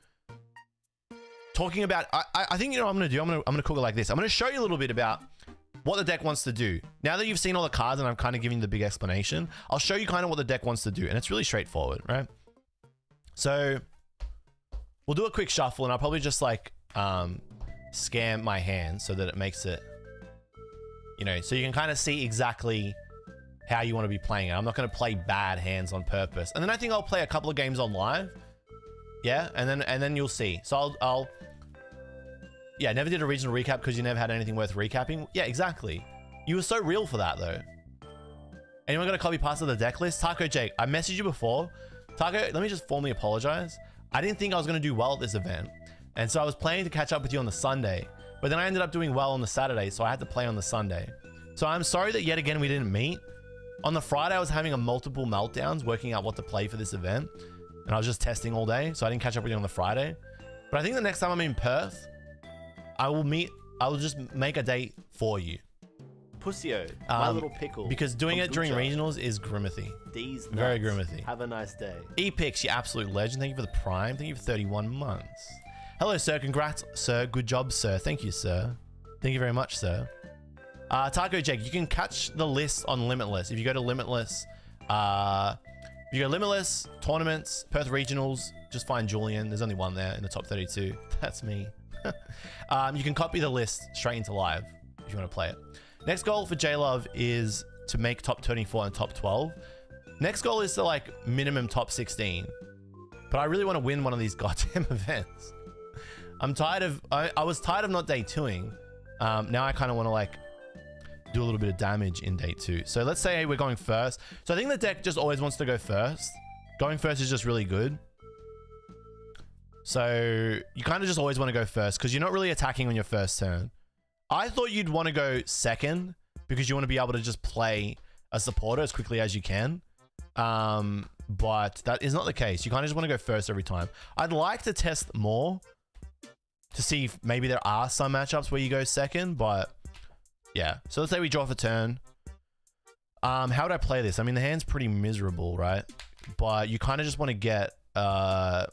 S1: talking about, I think, you know what I'm going to do? I'm going to cook it like this. I'm going to show you a little bit about what the deck wants to do. Now that you've seen all the cards and I'm kind of giving you the big explanation, I'll show you kind of what the deck wants to do. And it's really straightforward, right? So we'll do a quick shuffle and I'll probably just like, scam my hand so that it makes it, you know, so you can kind of see exactly how you want to be playing it. I'm not going to play bad hands on purpose. And then I think I'll play a couple of games on live. Yeah. And then you'll see. So I'll yeah, never did a regional recap because you never had anything worth recapping. Yeah, exactly. You were so real for that though. Anyone got a copy pass of the deck list? Taco Jake, I messaged you before. Taco, let me just formally apologize. I didn't think I was going to do well at this event. And so I was planning to catch up with you on the Sunday. But then I ended up doing well on the Saturday, so I had to play on the Sunday. So I'm sorry that yet again we didn't meet. On the Friday, I was having multiple meltdowns working out what to play for this event. And I was just testing all day, so I didn't catch up with you on the Friday. But I think the next time I'm in Perth, I will just make a date for you.
S3: Pussio, my little pickle.
S1: Because doing it during regionals is grimithy.
S3: These nuts.
S1: Very grimithy.
S3: Have a nice day.
S1: Epix, you absolute legend. Thank you for the prime. Thank you for 31 months. Hello, sir. Congrats, sir. Good job, sir. Thank you, sir. Thank you very much, sir. Taco Jake, you can catch the list on Limitless. If you go to Limitless, tournaments, Perth Regionals, just find Julian. There's only one there in the top 32. That's me. You can copy the list straight into live if you want to play it. Next goal for JLUV is to make top 24 and top 12. Next goal is to like minimum top 16. But I really want to win one of these goddamn events. I'm tired of, I was tired of not day 2ing. Now I kind of want to like do a little bit of damage in day 2. So let's say we're going first. So I think the deck just always wants to go first. Going first is just really good. So you kind of just always want to go first because you're not really attacking on your first turn. I thought you'd want to go second because you want to be able to just play a supporter as quickly as you can. But that is not the case. You kind of just want to go first every time. I'd like to test more to see if maybe there are some matchups where you go second, but yeah. So let's say we draw for turn. How would I play this? I mean, the hand's pretty miserable, right? But you kind of just want to get, another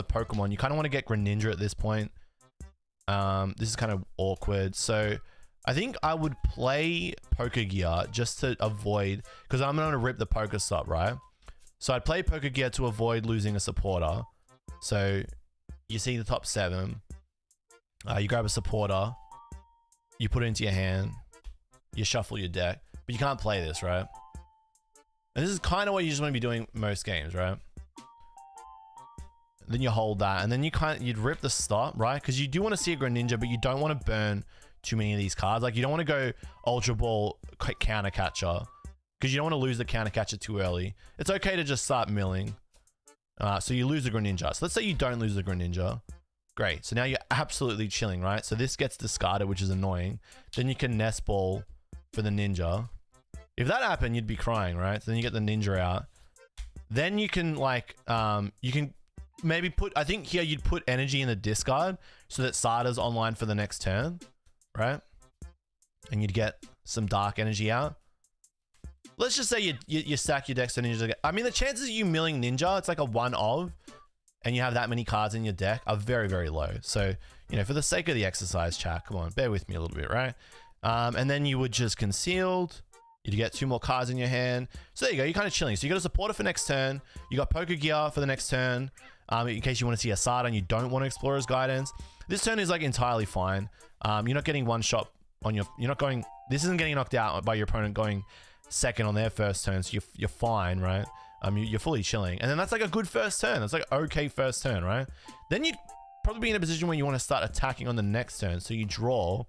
S1: Pokemon. You kind of want to get Greninja at this point. This is kind of awkward. So I think I would play Pokegear just to avoid, because I'm going to rip the Pokestop, right? So I'd play Pokegear to avoid losing a supporter. So you see the top 7. You grab a supporter. You put it into your hand. You shuffle your deck. But you can't play this, right? And this is kind of what you just want to be doing most games, right? Then you hold that, and then you'd rip the stop, right? Because you do want to see a Greninja, but you don't want to burn too many of these cards. Like you don't want to go Ultra Ball counter catcher because you don't want to lose the counter catcher too early. It's okay to just start milling. So you lose the Greninja. So let's say you don't lose the Greninja. Great. So now you're absolutely chilling, right? So this gets discarded, which is annoying. Then you can Nest Ball for the Ninja. If that happened, you'd be crying, right? So then you get the Ninja out. Then you can like, you can maybe put, I think here you'd put energy in the discard so that Sada's online for the next turn, right? And you'd get some dark energy out. Let's just say you stack your decks to Ninja. I mean, the chances of you milling Ninja, it's like a 1 of, and you have that many cards in your deck are very, very low. So, you know, for the sake of the exercise, chat, come on, bear with me a little bit, right? And then you would just concealed. You'd get 2 more cards in your hand. So there you go, you're kind of chilling. So you got a supporter for next turn. You got Pokegear for the next turn. In case you want to see a Sada and you don't want Explorer's Guidance. This turn is like entirely fine. You're not getting one shot on your, you're not going, this isn't getting knocked out by your opponent going second on their first turn. So you're fine, right? You're fully chilling. And then that's like a good first turn. That's like okay first turn, right? Then you'd probably be in a position where you want to start attacking on the next turn. So you draw.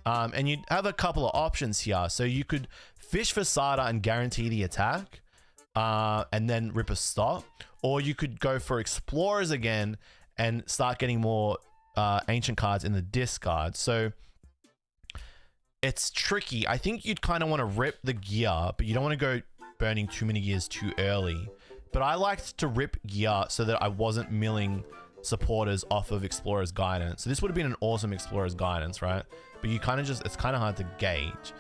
S1: And you have a couple of options here. So you could fish for Sada and guarantee the attack, and then rip a stop. Or you could go for Explorers again and start getting more ancient cards in the discard. So it's tricky. I think you'd kind of want to rip the gear, but you don't want to go burning too many gears too early. But I liked to rip gear so that I wasn't milling supporters off of Explorer's Guidance. So this would have been an awesome Explorer's Guidance, right? But you kind of just, it's kind of hard to gauge.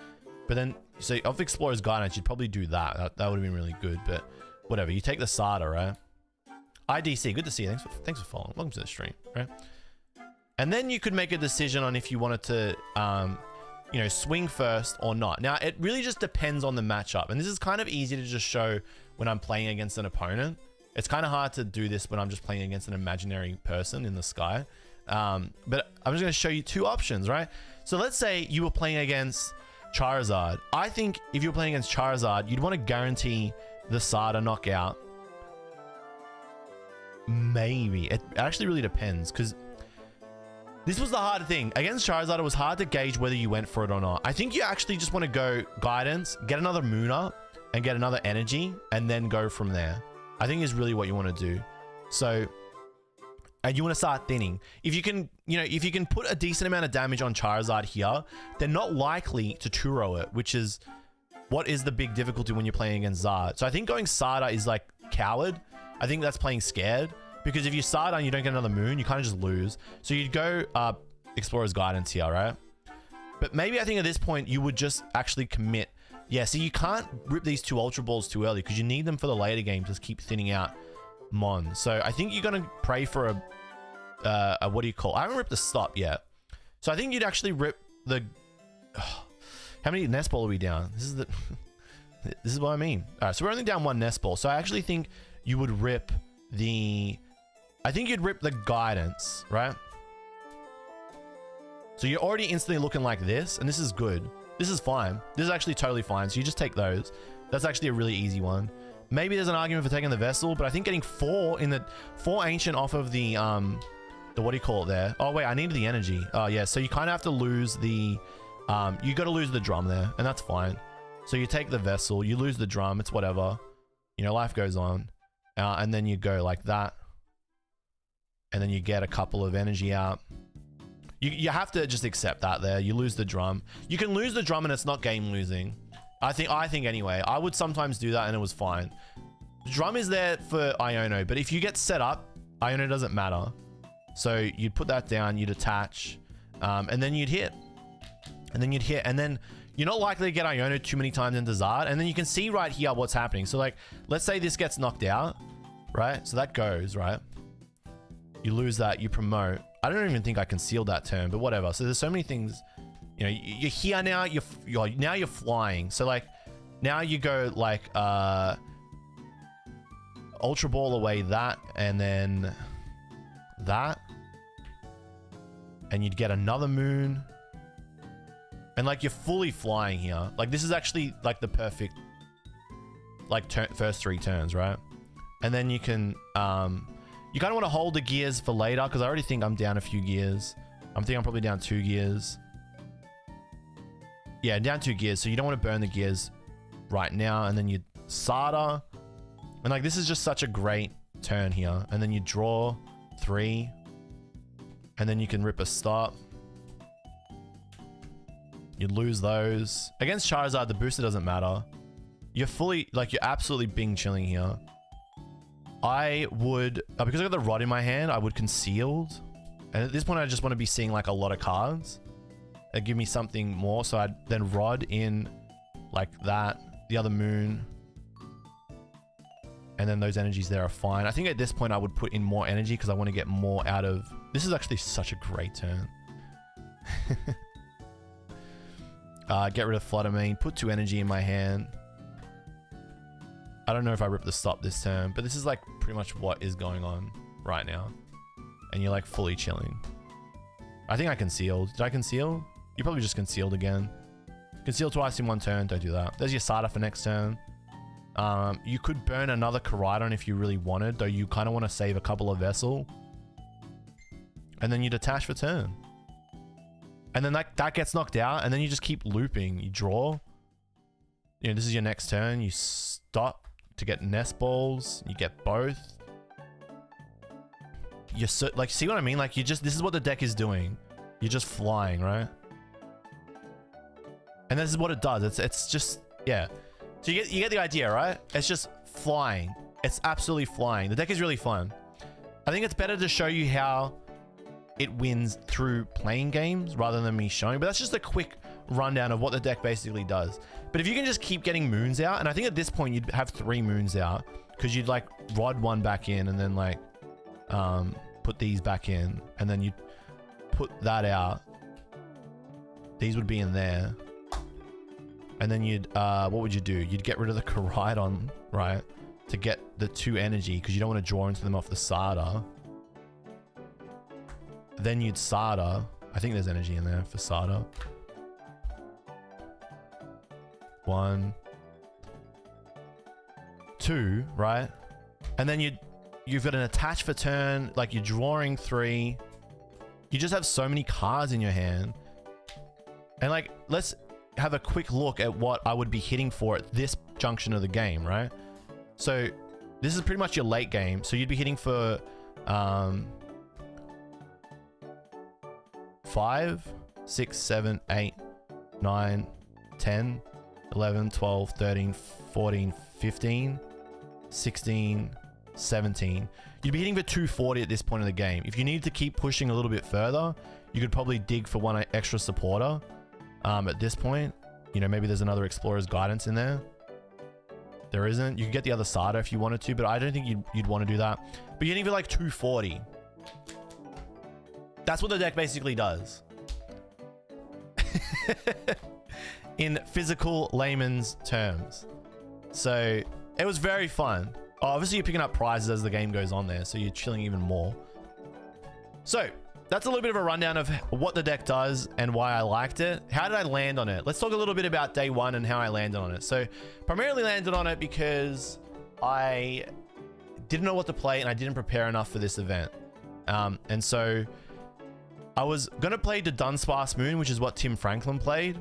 S1: But then, so off Explorer's Guidance, you'd probably do that. That would have been really good, but whatever. You take the Sada, right? IDC, good to see you. Thanks for following. Welcome to the stream, right? And then you could make a decision on if you wanted to, you know, swing first or not. Now, it really just depends on the matchup. And this is kind of easy to just show when I'm playing against an opponent. It's kind of hard to do this when I'm just playing against an imaginary person in the sky. But I'm just going to show you 2 options, right? So let's say you were playing against Charizard. I think if you're playing against Charizard, you'd want to guarantee the Sada knockout. Maybe. It actually really depends, because This was the hard thing. Against Charizard, it was hard to gauge whether you went for it or not. I think you actually just want to go Guidance, get another Moon up, and get another Energy, and then go from there. I think is really what you want to do. So, and you want to start thinning. If you can, you know, if you can put a decent amount of damage on Charizard here, they're not likely to Turo it, which is what is the big difficulty when you're playing against Zard. So I think going Sada is like Coward. I think that's playing scared. Because if you Sada and you don't get another Moon, you kind of just lose. So you'd go Explorer's Guidance here, right? But maybe I think at this point, you would just actually commit. Yeah, so you can't rip these 2 Ultra Balls too early because you need them for the later game to keep thinning out Mon. So I think you're going to pray for a what do you call? I haven't ripped the Stop yet. So I think you'd actually rip the... how many Nest Ball are we down? This is the... this is what I mean. All right, so we're only down 1 Nest Ball. So I actually think you would rip the... I think you'd rip the Guidance, right? So you're already instantly looking like this, and this is good. This is fine. This is actually totally fine. So you just take those. That's actually a really easy one. Maybe there's an argument for taking the Vessel, but I think getting 4 in the 4 Ancient off of the what do you call it there? Oh wait, I needed the Energy. Oh yeah, so you kind of have to lose the you got to lose the Drum there, and that's fine. So you take the Vessel, you lose the Drum, it's whatever. You know, life goes on. And then you go like that. And then you get a couple of Energy out. You have to just accept that there. You lose the Drum. You can lose the Drum and it's not game losing. I think anyway. I would sometimes do that and it was fine. Drum is there for Iono, but if you get set up, Iono doesn't matter. So you'd put that down, you'd attach, and then you'd hit. And then you'd hit, and then you're not likely to get Iono too many times into Zard. And then you can see right here what's happening. So like, let's say this gets knocked out, right? So that goes, right? You lose that, you promote. I don't even think I concealed that turn, but whatever. So there's so many things, you know, you're here now, you're flying. So like, now you go like, Ultra Ball away that, and then that. And you'd get another Moon. And like, you're fully flying here. Like, this is actually like the perfect, like first 3 turns, right? And then you can, you kind of want to hold the gears for later because I already think I'm down a few gears. I'm probably down 2 gears. Yeah, down 2 gears. So you don't want to burn the gears right now. And then you Sada. And like, this is just such a great turn here. And then you draw 3. And then you can rip a Stop. You lose those. Against Charizard, the booster doesn't matter. You're fully, like, you're absolutely Bing chilling here. I would, because I got the Rod in my hand, I would Concealed. And at this point, I just want to be seeing like a lot of cards that give me something more. So I'd then Rod in like that, the other Moon. And then those energies there are fine. I think at this point, I would put in more energy because I want to get more out of, this is actually such a great turn. Get rid of Fluttermane, put 2 energy in my hand. I don't know if I rip the Stop this turn, but this is like pretty much what is going on right now. And you're like fully chilling. I think I concealed. Did I conceal? You probably just concealed again. Conceal twice in 1 turn. Don't do that. There's your Sada for next turn. You could burn another Koraidon if you really wanted, though you kind of want to save a couple of Vessel. And then you'd attach for turn. And then that gets knocked out, and then you just keep looping. You draw. You know, this is your next turn. You stop to get Nest Balls. You get both. You're so, like, see what I mean? Like, you just, this is what the deck is doing. You're just flying, right? And this is what it does. It's just, yeah. So you get the idea, right? It's just flying. It's absolutely flying. The deck is really fun. I think it's better to show you how it wins through playing games rather than me showing, but that's just a quick rundown of what the deck basically does. But if you can just keep getting Moons out, and I think at this point you'd have 3 Moons out because you'd like Rod 1 back in and then like put these back in, and then you'd put that out. These would be in there. And then you'd, what would you do? You'd get rid of the Koraidon, right? To get the 2 energy because you don't want to draw into them off the Sada. Then you'd Sada. I think there's energy in there for Sada. 1, 2, right? And then you've got an attach for turn, like you're drawing 3. you just have so many cards in your hand. And like, let's have a quick look at what I would be hitting for at this junction of the game, right? So this is pretty much your late game. So you'd be hitting for 5, 6, 7, 8, 9, 10, 11, 12, 13, 14, 15, 16, 17. You'd be hitting for 240 at this point in the game. If you needed to keep pushing a little bit further, you could probably dig for one extra supporter. At this point, you know, maybe there's another Explorer's Guidance in there. There isn't. You could get the other Sada if you wanted to, but I don't think you'd want to do that. But you're hitting for like 240. That's what the deck basically does. In physical layman's terms. So it was very fun. Oh, obviously you're picking up prizes as the game goes on there, so you're chilling even more. So that's a little bit of a rundown of what the deck does and why I liked it. How did I land on it? Let's talk a little bit about day one and how I landed on it. So primarily landed on it because I didn't know what to play and I didn't prepare enough for this event. And so I was gonna play the Dunsparce Moon, which is what Tim Franklin played,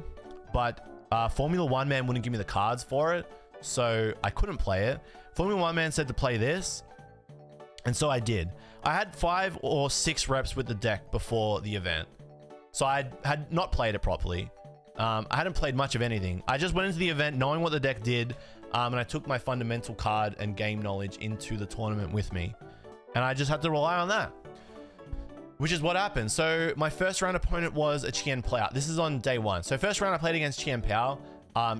S1: but Formula One Man wouldn't give me the cards for it, so I couldn't play it. Formula One Man said to play this, and so I did. I had 5 or 6 reps with the deck before the event, so I had not played it properly. I hadn't played much of anything. I just went into the event knowing what the deck did, and I took my fundamental card and game knowledge into the tournament with me, and I just had to rely on that, which is what happened. So my first round opponent was a Chien Pao. This is on day one. So first round I played against Chien Pao.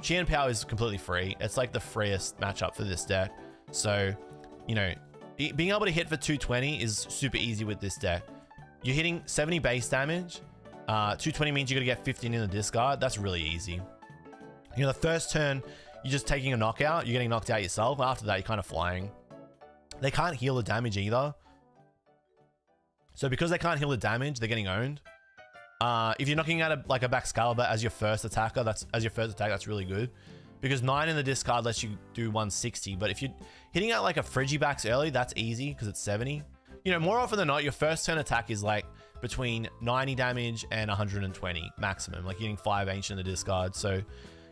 S1: Chien Pao is completely free. It's like the freest matchup for this deck. So, you know, being able to hit for 220 is super easy with this deck. You're hitting 70 base damage. 220 means you're gonna get 15 in the discard. That's really easy. You know, the first turn, you're just taking a knockout. You're getting knocked out yourself. After that, you're kind of flying. They can't heal the damage either. So because they can't heal the damage, they're getting owned. If you're knocking out like a Baxcalibur as your first attacker, that's really good. Because 9 in the discard lets you do 160. But if you're hitting out like a Frigibax early, that's easy because it's 70. You know, more often than not, your first turn attack is like between 90 damage and 120 maximum. Like you're getting 5 Ancient in the discard. So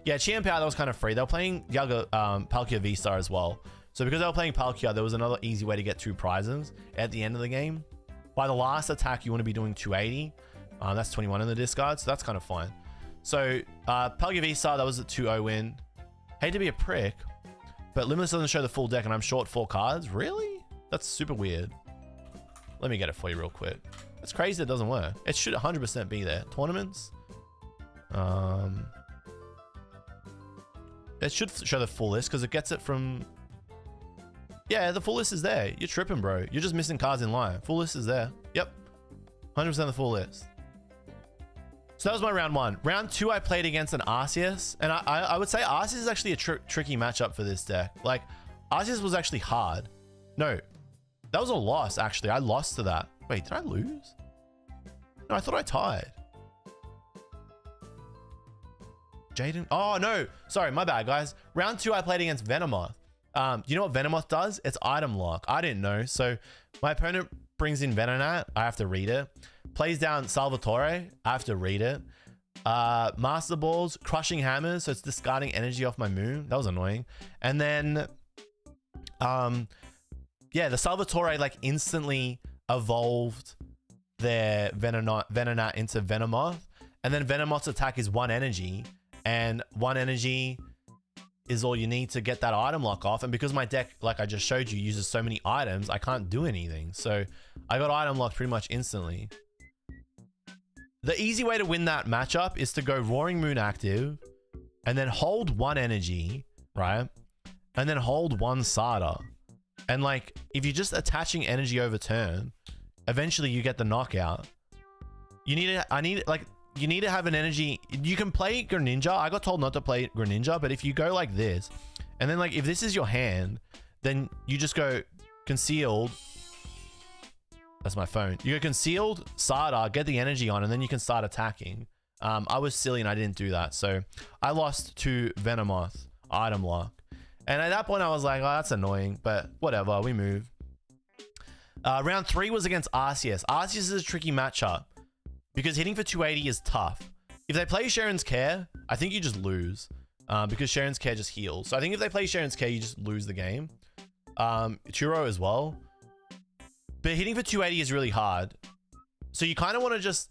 S1: yeah, Chien Pao, that was kind of free. They were playing Palkia V-Star as well. So because they were playing Palkia, there was another easy way to get 2 prizes at the end of the game. By the last attack, you want to be doing 280. That's 21 in the discard, so that's kind of fine. So Palkia V-Star, that was a 2-0 win. Hate to be a prick, but Limitless doesn't show the full deck and I'm short 4 cards? Really? That's super weird. Let me get it for you real quick. It's crazy it doesn't work. It should 100% be there. Tournaments. It should show the full list because it gets it from... Yeah, the full list is there. You're tripping, bro. You're just missing cards in line. Full list is there. Yep. 100% the full list. So that was my round 1. Round 2, I played against an Arceus. And I would say Arceus is actually a tricky matchup for this deck. Like, Arceus was actually hard. No. That was a loss, actually. I lost to that. Wait, did I lose? No, I thought I tied. Jaden? Oh, no. Sorry, my bad, guys. Round 2, I played against Venomoth. You know what Venomoth does? It's item lock. I didn't know. So my opponent brings in Venonat. I have to read it. Plays down Salvatore. I have to read it. Master Balls, Crushing Hammers. So it's discarding energy off my moon. That was annoying. And then, yeah, the Salvatore like instantly evolved their Venonat into Venomoth. And then Venomoth's attack is 1 energy. And 1 energy is all you need to get that item lock off. And because my deck, like I just showed you, uses so many items, I can't do anything. So I got item locked pretty much instantly. The easy way to win that matchup is to go Roaring Moon active and then hold 1 energy, right? And then hold 1 Sada. And like, if you're just attaching energy over turn, eventually you get the knockout. You need to have an energy. You can play Greninja. I got told not to play Greninja, but if you go like this, and then like if this is your hand, then you just go concealed. That's my phone. You go concealed, Sada, get the energy on, and then you can start attacking. I was silly and I didn't do that. So I lost to Venomoth, item lock. And at that point I was like, oh, that's annoying, but whatever, we move. Round 3 was against Arceus. Arceus is a tricky matchup. because hitting for 280 is tough. If they play Sharon's Care, I think you just lose because Sharon's Care just heals. So I think if they play Sharon's Care, you just lose the game. Churro as well. But hitting for 280 is really hard. So you kind of want to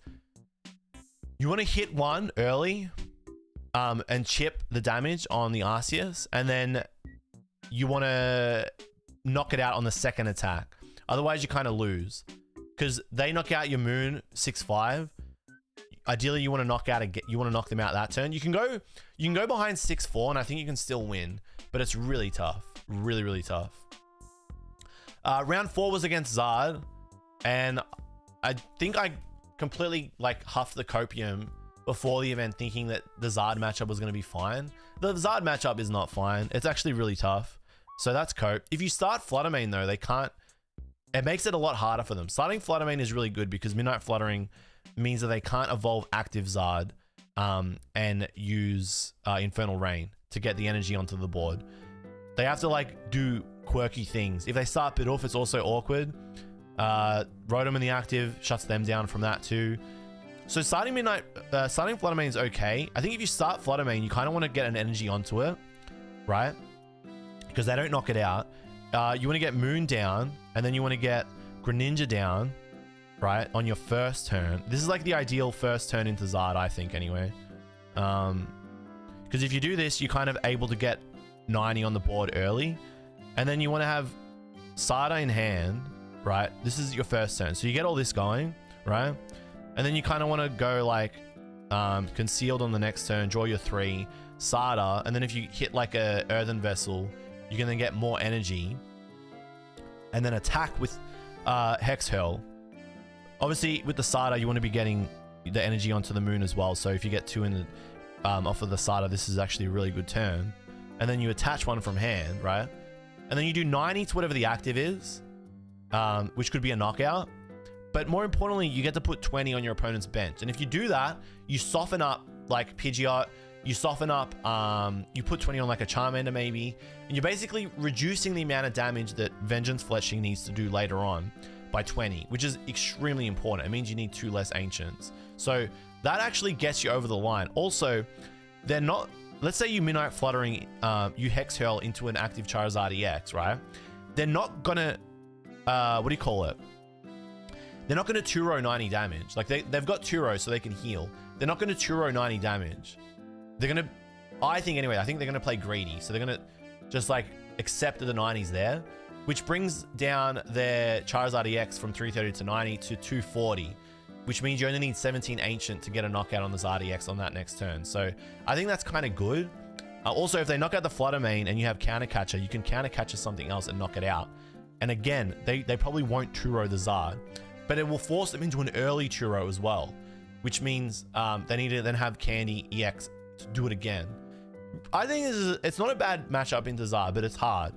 S1: you want to hit one early and chip the damage on the Arceus, and then you want to knock it out on the second attack. Otherwise, you kind of lose because they knock out your Moon 6-5. Ideally, you want to knock them out that turn. You can go behind 6-4, and I think you can still win, but it's really tough, really, really tough. Round 4 was against Zard, and I think I completely like huffed the Copium before the event, thinking that the Zard matchup was going to be fine. The Zard matchup is not fine. It's actually really tough. So that's Cope. If you start Fluttermane though, they can't. It makes it a lot harder for them. Starting Fluttermane is really good because Midnight Fluttering means that they can't evolve active Zard and use Infernal Rain to get the energy onto the board. They have to like do quirky things. If they start Bidoof, it's also awkward. Rotom in the active shuts them down from that too. So starting Fluttermane is okay. I think if you start Fluttermane, you kind of want to get an energy onto it, right? Because they don't knock it out. You want to get Moon down, and then you want to get Greninja down, right, on your first turn. This is like the ideal first turn into Zard, I think, anyway. Because if you do this, you're kind of able to get 90 on the board early, and then you want to have Sada in hand, right? This is your first turn, so you get all this going, right? And then you kind of want to go like Concealed on the next turn, draw your 3, Sada, and then if you hit like a Earthen Vessel, you can then get more energy, and then attack with Hex Hurl. Obviously, with the Sada, you want to be getting the energy onto the Moon as well. So if you get 2 in the off of the Sada, this is actually a really good turn. And then you attach one from hand, right? And then you do 90 to whatever the active is, which could be a knockout. But more importantly, you get to put 20 on your opponent's bench. And if you do that, you soften up like Pidgeot, you soften up, you put 20 on like a Charmander maybe, and you're basically reducing the amount of damage that Vengeance Fletching needs to do later on by 20, which is extremely important. It means you need 2 less Ancients. So that actually gets you over the line. Also, they're not, let's say you Midnight Fluttering, you Hex Hurl into an active Charizard EX, right? They're not gonna, what do you call it? They're not gonna Turo 90 damage. Like they've got Turo so they can heal. They're not gonna Turo 90 damage. They're gonna, I think anyway, I think they're gonna play greedy. So they're gonna just like accept that the 90's there, which brings down their Charizard EX from 330 to 90 to 240, which means you only need 17 Ancient to get a knockout on the Zard EX on that next turn. So I think that's kind of good. Also, if they knock out the Fluttermane and you have Counter Catcher, you can Counter Catcher something else and knock it out. And again, they probably won't Turo the Zard, but it will force them into an early Turo as well, which means they need to then have Candy EX to do it again. I think it's not a bad matchup into Zard, but it's hard.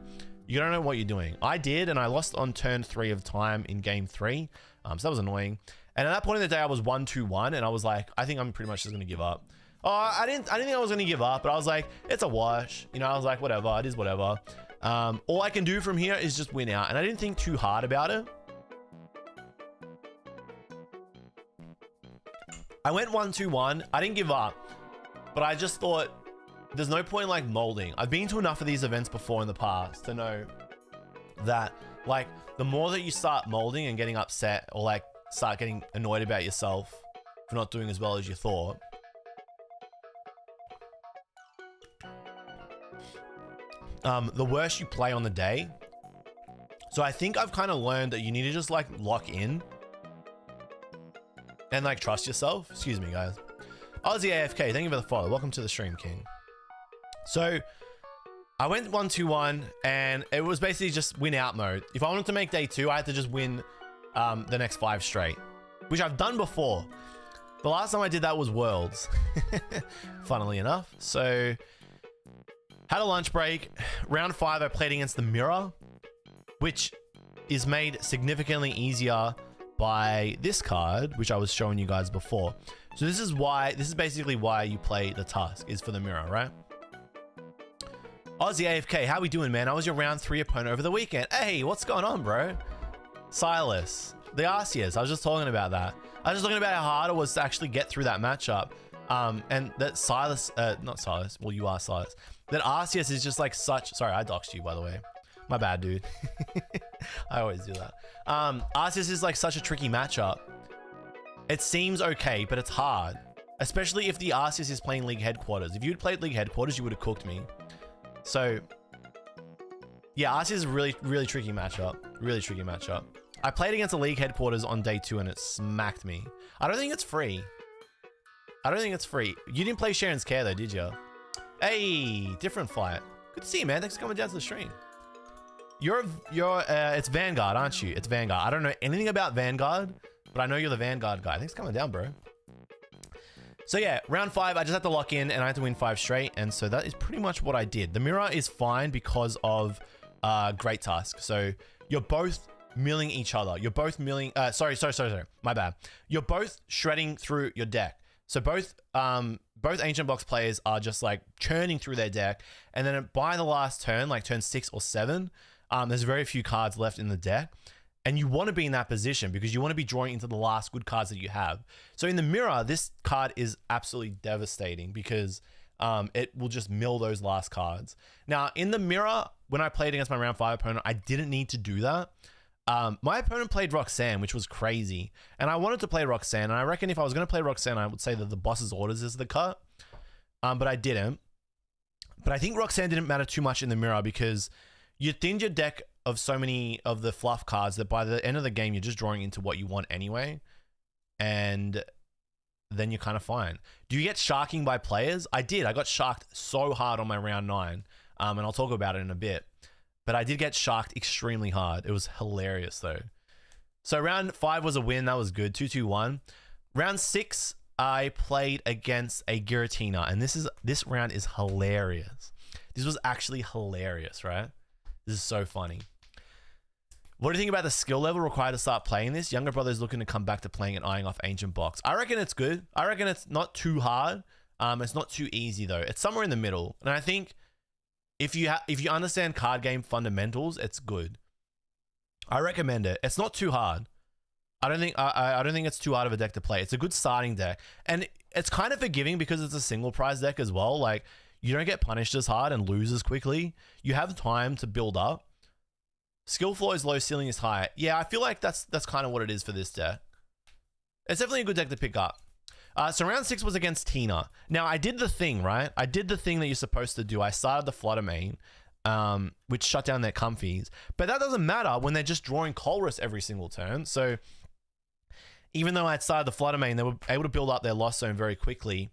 S1: You don't know what you're doing. I did, and I lost on turn 3 of time in game 3, so that was annoying. And at that point in the day, I was 1-2-1, and I was like, I think I'm pretty much just gonna give up. Oh, I didn't think I was gonna give up, but I was like, it's a wash. You know, I was like, whatever, it is whatever. All I can do from here is just win out, and I didn't think too hard about it. I went 1-2-1. I didn't give up, but I just thought there's no point in like molding. I've been to enough of these events before in the past to know that like the more that you start molding and getting upset or like start getting annoyed about yourself for not doing as well as you thought, the worse you play on the day. So I think I've kind of learned that you need to just like lock in and like trust yourself. Excuse me, guys. Aussie AFK, thank you for the follow. Welcome to the stream, King. So I went 1-2-1 and it was basically just win out mode. If I wanted to make day 2, I had to just win the next 5 straight, which I've done before. The last time I did that was Worlds, funnily enough. So had a lunch break. Round 5, I played against the Mirror, which is made significantly easier by this card, which I was showing you guys before. So this is basically why you play the Tusk, is for the Mirror, right? Aussie AFK, how we doing, man? I was your round 3 opponent over the weekend. Hey, what's going on, bro? Silas. The Arceus. I was just talking about that. I was just talking about how hard it was to actually get through that matchup. And that Silas, not Silas, well, you are Silas. That Arceus is just like such, sorry, I doxed you, by the way. My bad, dude. I always do that. Arceus is like such a tricky matchup. It seems okay, but it's hard. Especially if the Arceus is playing League Headquarters. If you'd played League Headquarters, you would have cooked me. So, yeah, Arceus is a really, really tricky matchup. Really tricky matchup. I played against a League Headquarters on day 2 and it smacked me. I don't think it's free. I don't think it's free. You didn't play Sharon's Care though, did you? Hey, different fight. Good to see you, man. Thanks for coming down to the stream. It's Vanguard, aren't you? It's Vanguard. I don't know anything about Vanguard, but I know you're the Vanguard guy. Thanks for coming down, bro. So yeah, round 5, I just had to lock in and I had to win 5 straight. And so that is pretty much what I did. The mirror is fine because of Great Tusk. So you're both milling each other. You're both milling, sorry. My bad. You're both shredding through your deck. So both Ancient Box players are just like churning through their deck. And then by the last turn, like turn 6 or 7, there's very few cards left in the deck. And you want to be in that position because you want to be drawing into the last good cards that you have. So in the mirror, this card is absolutely devastating because it will just mill those last cards. Now, in the mirror, when I played against my round 5 opponent, I didn't need to do that. My opponent played Roxanne, which was crazy. And I wanted to play Roxanne. And I reckon if I was going to play Roxanne, I would say that the boss's orders is the cut. But I didn't. But I think Roxanne didn't matter too much in the mirror because you thinned your deck of so many of the fluff cards that by the end of the game, you're just drawing into what you want anyway. And then you're kind of fine. Do you get sharking by players? I did. I got sharked so hard on my round 9. And I'll talk about it in a bit. But I did get sharked extremely hard. It was hilarious though. So round 5 was a win. That was good. 2-2-1. Round 6, I played against a Giratina. And this round is hilarious. This was actually hilarious, right? This is so funny. What do you think about the skill level required to start playing this? Younger brother's looking to come back to playing and eyeing off Ancient Box. I reckon it's good. I reckon it's not too hard. It's not too easy though. It's somewhere in the middle. And I think if you understand card game fundamentals, it's good. I recommend it. It's not too hard. I don't think it's too hard of a deck to play. It's a good starting deck. And it's kind of forgiving because it's a single prize deck as well. Like, you don't get punished as hard and lose as quickly. You have time to build up. Skill floor is low, ceiling is high. Yeah, I feel like that's kind of what it is for this deck. It's definitely a good deck to pick up. So round 6 was against Tina. Now, I did the thing, right? I did the thing that you're supposed to do. I started the Flutter Mane, which shut down their comfies. But that doesn't matter when they're just drawing Colress every single turn. So even though I had started the Flutter Mane, they were able to build up their Lost Zone very quickly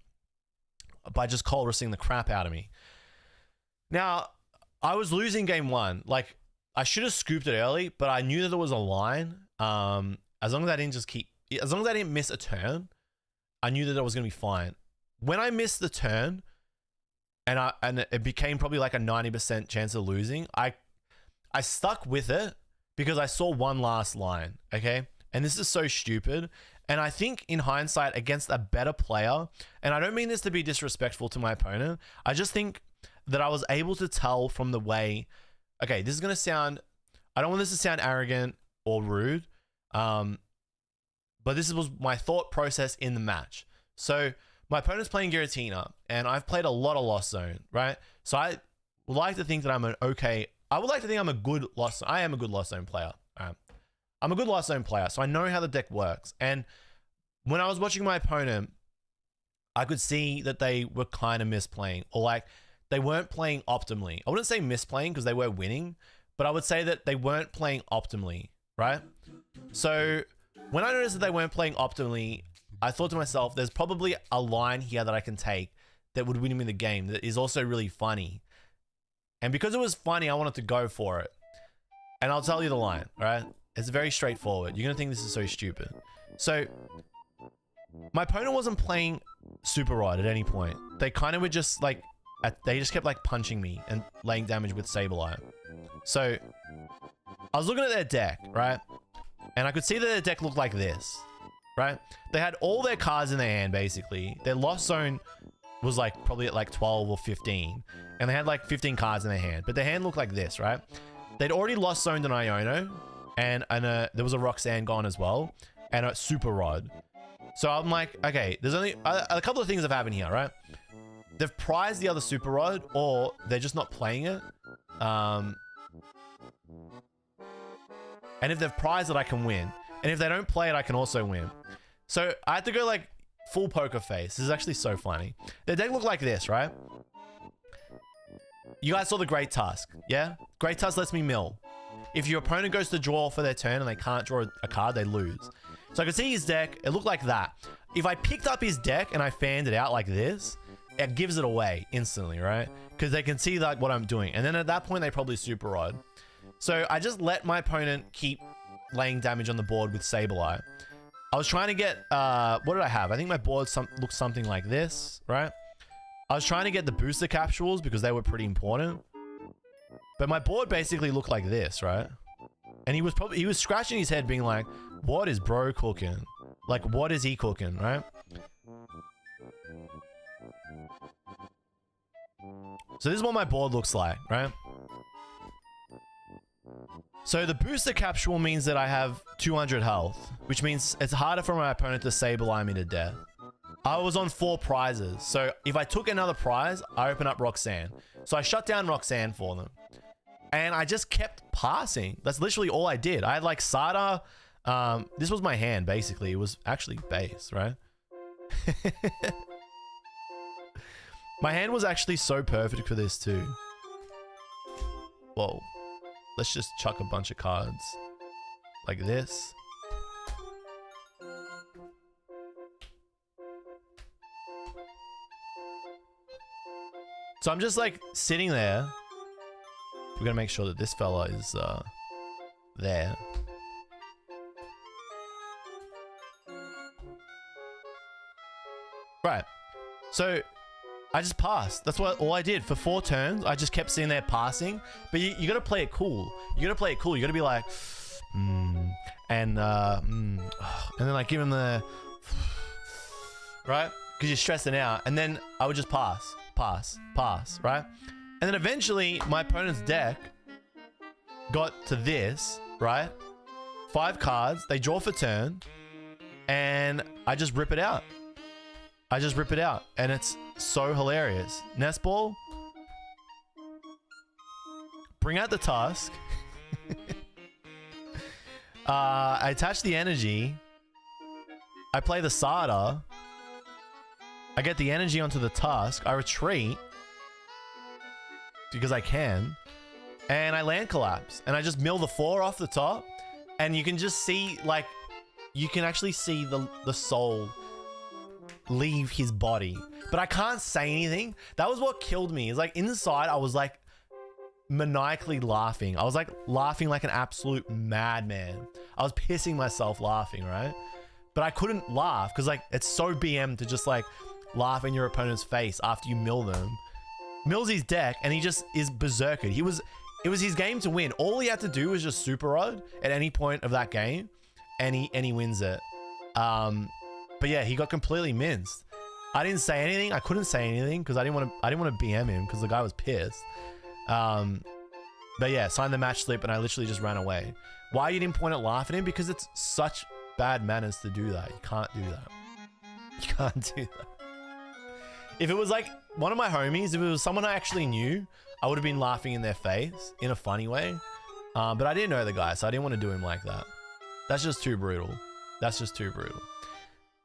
S1: by just Colressing the crap out of me. Now, I was losing game 1. Like, I should have scooped it early, but I knew that there was a line. As long as I didn't miss a turn, I knew that it was going to be fine. When I missed the turn and it became probably like a 90% chance of losing, I stuck with it because I saw one last line, okay? And this is so stupid. And I think in hindsight against a better player, and I don't mean this to be disrespectful to my opponent, I just think that I was able to tell from the way, okay, this is going to sound, I don't want this to sound arrogant or rude, but this was my thought process in the match. So my opponent's playing Giratina, and I've played a lot of Lost Zone, right? So I would like to think that I'm a good Lost Zone. I am a good Lost Zone player. I'm a good Lost Zone player, so I know how the deck works. And when I was watching my opponent, I could see that they were kind of misplaying, or like they weren't playing optimally. I wouldn't say misplaying because they were winning, but I would say that they weren't playing optimally, right? So when I noticed that they weren't playing optimally, I thought to myself, there's probably a line here that I can take that would win me the game that is also really funny. And because it was funny, I wanted to go for it. And I'll tell you the line, right? It's very straightforward. You're going to think this is so stupid. So my opponent wasn't playing Super Rod at any point. They kind of were just like, they just kept like punching me and laying damage with Sableye. So I was looking at their deck, right? And I could see that their deck looked like this, right? They had all their cards in their hand, basically. Their Lost Zone was like probably at like 12 or 15. And they had like 15 cards in their hand. But their hand looked like this, right? They'd already Lost Zoned an Iono. and there was a Roxanne gone as well, and a Super Rod. So I'm like, okay, there's only a couple of things have happened here, right? They've prized the other Super Rod, or they're just not playing it. And if they've prized it, I can win. And if they don't play it, I can also win. So I had to go like full poker face. This is actually so funny. The deck looked like this, right? You guys saw the Great Tusk, yeah? Great Tusk lets me mill. If your opponent goes to draw for their turn and they can't draw a card, they lose. So I could see his deck. It looked like that. If I picked up his deck and I fanned it out like this, it gives it away instantly, right? Because they can see like what I'm doing. And then at that point, they probably Super Rod. So I just let my opponent keep laying damage on the board with Sableye. I was trying to get, what did I have? I think my board looks something like this, right? I was trying to get the booster capsules because they were pretty important. But my board basically looked like this, right? And he was scratching his head being like, what is bro cooking? Like, what is he cooking, right? So this is what my board looks like, right? So the booster capsule means that I have 200 health, which means it's harder for my opponent to Sableye me to death. I was on 4 prizes, so if I took another prize, I open up Roxanne. So I shut down Roxanne for them. And I just kept passing. That's literally all I did. I had like Sada. This was my hand, basically. It was actually base, right? My hand was actually so perfect for this too. Whoa. Let's just chuck a bunch of cards like this. So I'm just like sitting there. We're gonna make sure that this fella is there. Right. So I just passed. That's all I did for 4 turns. I just kept sitting there passing. But you gotta play it cool. You gotta play it cool. You gotta be like, and then like give him the, right? Because you're stressing out. And then I would just pass, right? And then eventually my opponent's deck got to this, right? 5 cards. They draw for turn, and I just rip it out. And it's so hilarious. Nest ball. Bring out the Tusk. I attach the energy. I play the Sada. I get the energy onto the Tusk. I retreat because I can. And I land collapse. And I just mill the 4 off the top. And you can just see, like, you can actually see the soul leave his body, but I can't say anything. That was what killed me. Is like inside I was like maniacally laughing. I was like laughing like an absolute madman. I was pissing myself laughing, right? But I couldn't laugh because like it's so BM to just like laugh in your opponent's face after you mill them. Mills his deck and he just is berserker. It was his game to win. All he had to do was just Super Rod at any point of that game and he wins it. But yeah, he got completely minced. I didn't say anything. I couldn't say anything because I didn't want to BM him because the guy was pissed. But yeah, signed the match slip and I literally just ran away. Why you didn't point at laugh at him? Because it's such bad manners to do that. You can't do that. You can't do that. If it was like one of my homies, if it was someone I actually knew, I would have been laughing in their face in a funny way. But I didn't know the guy, so I didn't want to do him like that. That's just too brutal.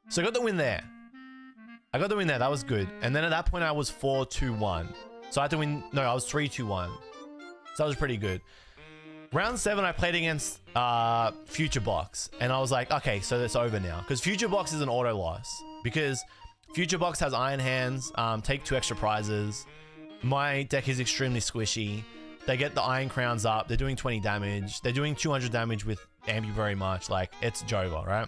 S1: So I got the win there. That was good. And then at that point, I was 4-2-1. So I had to win. No, I was 3-2-1. So that was pretty good. Round 7, I played against Future Box. And I was like, okay, so it's over now. Because Future Box is an auto loss. Because Future Box has Iron Hands, take 2 extra prizes. My deck is extremely squishy. They get the Iron Crowns up. They're doing 20 damage. They're doing 200 damage with Ambu very much. Like, it's Joga, right?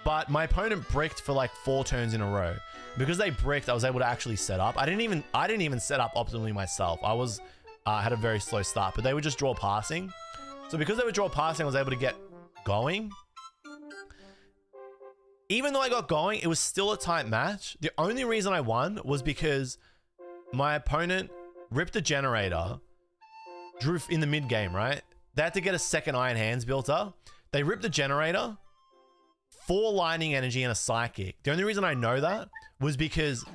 S1: But my opponent bricked for like 4 turns in a row. Because they bricked, I was able to actually set up. I didn't even set up optimally myself. I had a very slow start, but they would just draw passing. So because they would draw passing, I was able to get going. Even though I got going, it was still a tight match. The only reason I won was because my opponent ripped the generator, drew in the mid game, right? they had to get a second Iron Hands built up. They ripped the generator, 4 lightning energy and a psychic. The only reason I know that was because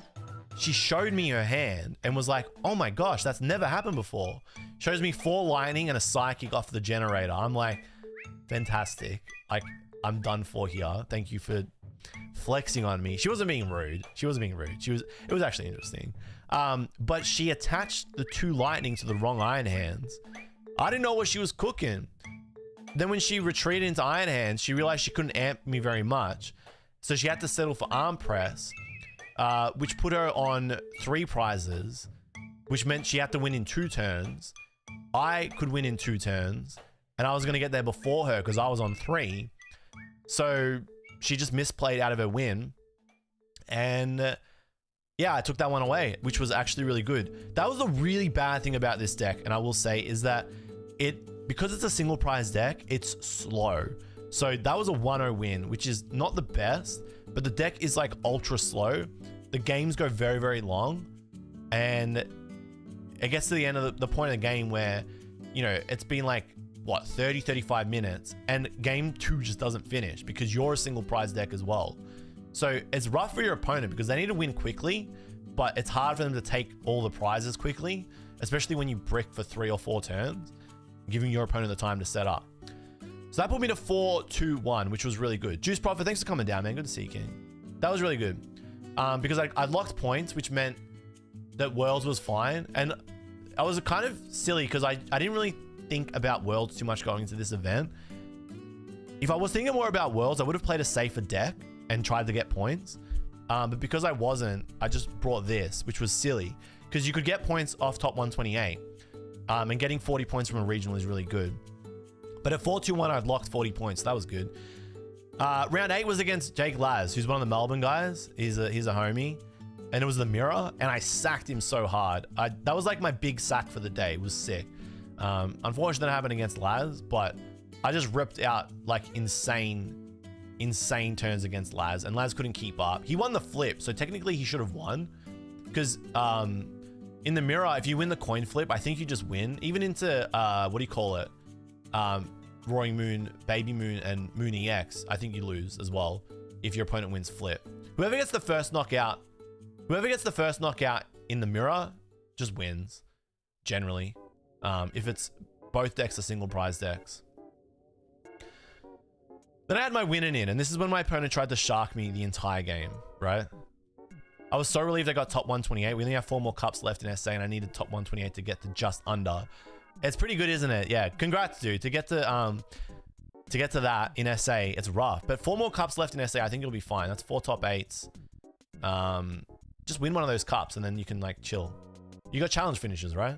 S1: she showed me her hand and was like, oh my gosh, that's never happened before. Shows me 4 lightning and a psychic off the generator. I'm like, fantastic. Like, I'm done for here. Thank you for flexing on me. She wasn't being rude. She wasn't being rude. It was actually interesting. But she attached the 2 lightning to the wrong Iron Hands. I didn't know what she was cooking. Then when she retreated into Iron Hands, she realized she couldn't amp me very much. So she had to settle for arm press, which put her on 3 prizes, which meant she had to win in 2 turns. I could win in 2 turns, and I was going to get there before her because I was on 3. So she just misplayed out of her win. And yeah, I took that one away, which was actually really good. That was the really bad thing about this deck, and I will say, is that because it's a single prize deck, it's slow. So that was a 1-0 win, which is not the best, but the deck is like ultra slow. The games go very, very long, and it gets to the end of the point of the game where, you know, it's been like, what, 30, 35 minutes, and game 2 just doesn't finish because you're a single prize deck as well. So it's rough for your opponent because they need to win quickly, but it's hard for them to take all the prizes quickly, especially when you brick for 3 or 4 turns, giving your opponent the time to set up. So that put me to 4-2-1, which was really good. Juice Profit, thanks for coming down, man. Good to see you, King. That was really good. Because I locked points, which meant that Worlds was fine. And I was kind of silly because I didn't really think about Worlds too much going into this event. If I was thinking more about Worlds, I would have played a safer deck and tried to get points. But because I wasn't, I just brought this, which was silly. Because you could get points off top 128. And getting 40 points from a regional is really good. But at 4-2-1, I'd locked 40 points. That was good. Round 8 was against Jake Laz, who's one of the Melbourne guys. He's a homie. And it was the mirror, and I sacked him so hard. That was like my big sack for the day. It was sick. Unfortunately, that happened against Laz, but I just ripped out like insane turns against Laz, and Laz couldn't keep up. He won the flip, so technically he should have won. Because in the mirror, if you win the coin flip, I think you just win. Even into, what do you call it? Roaring Moon, Baby Moon, and Moon EX, I think you lose as well if your opponent wins flip. Whoever gets the first knockout in the mirror just wins, generally. If it's both decks are single prize decks. Then I had my winning in, and this is when my opponent tried to shark me the entire game, right? I was so relieved I got top 128. We only have 4 more cups left in SA, and I needed top 128 to get to just under. It's pretty good, isn't it? Yeah, congrats, dude. To get to that in SA, it's rough. But 4 more cups left in SA, I think it'll be fine. That's 4 top 8s. Just win one of those cups, and then you can like chill. You got challenge finishes, right?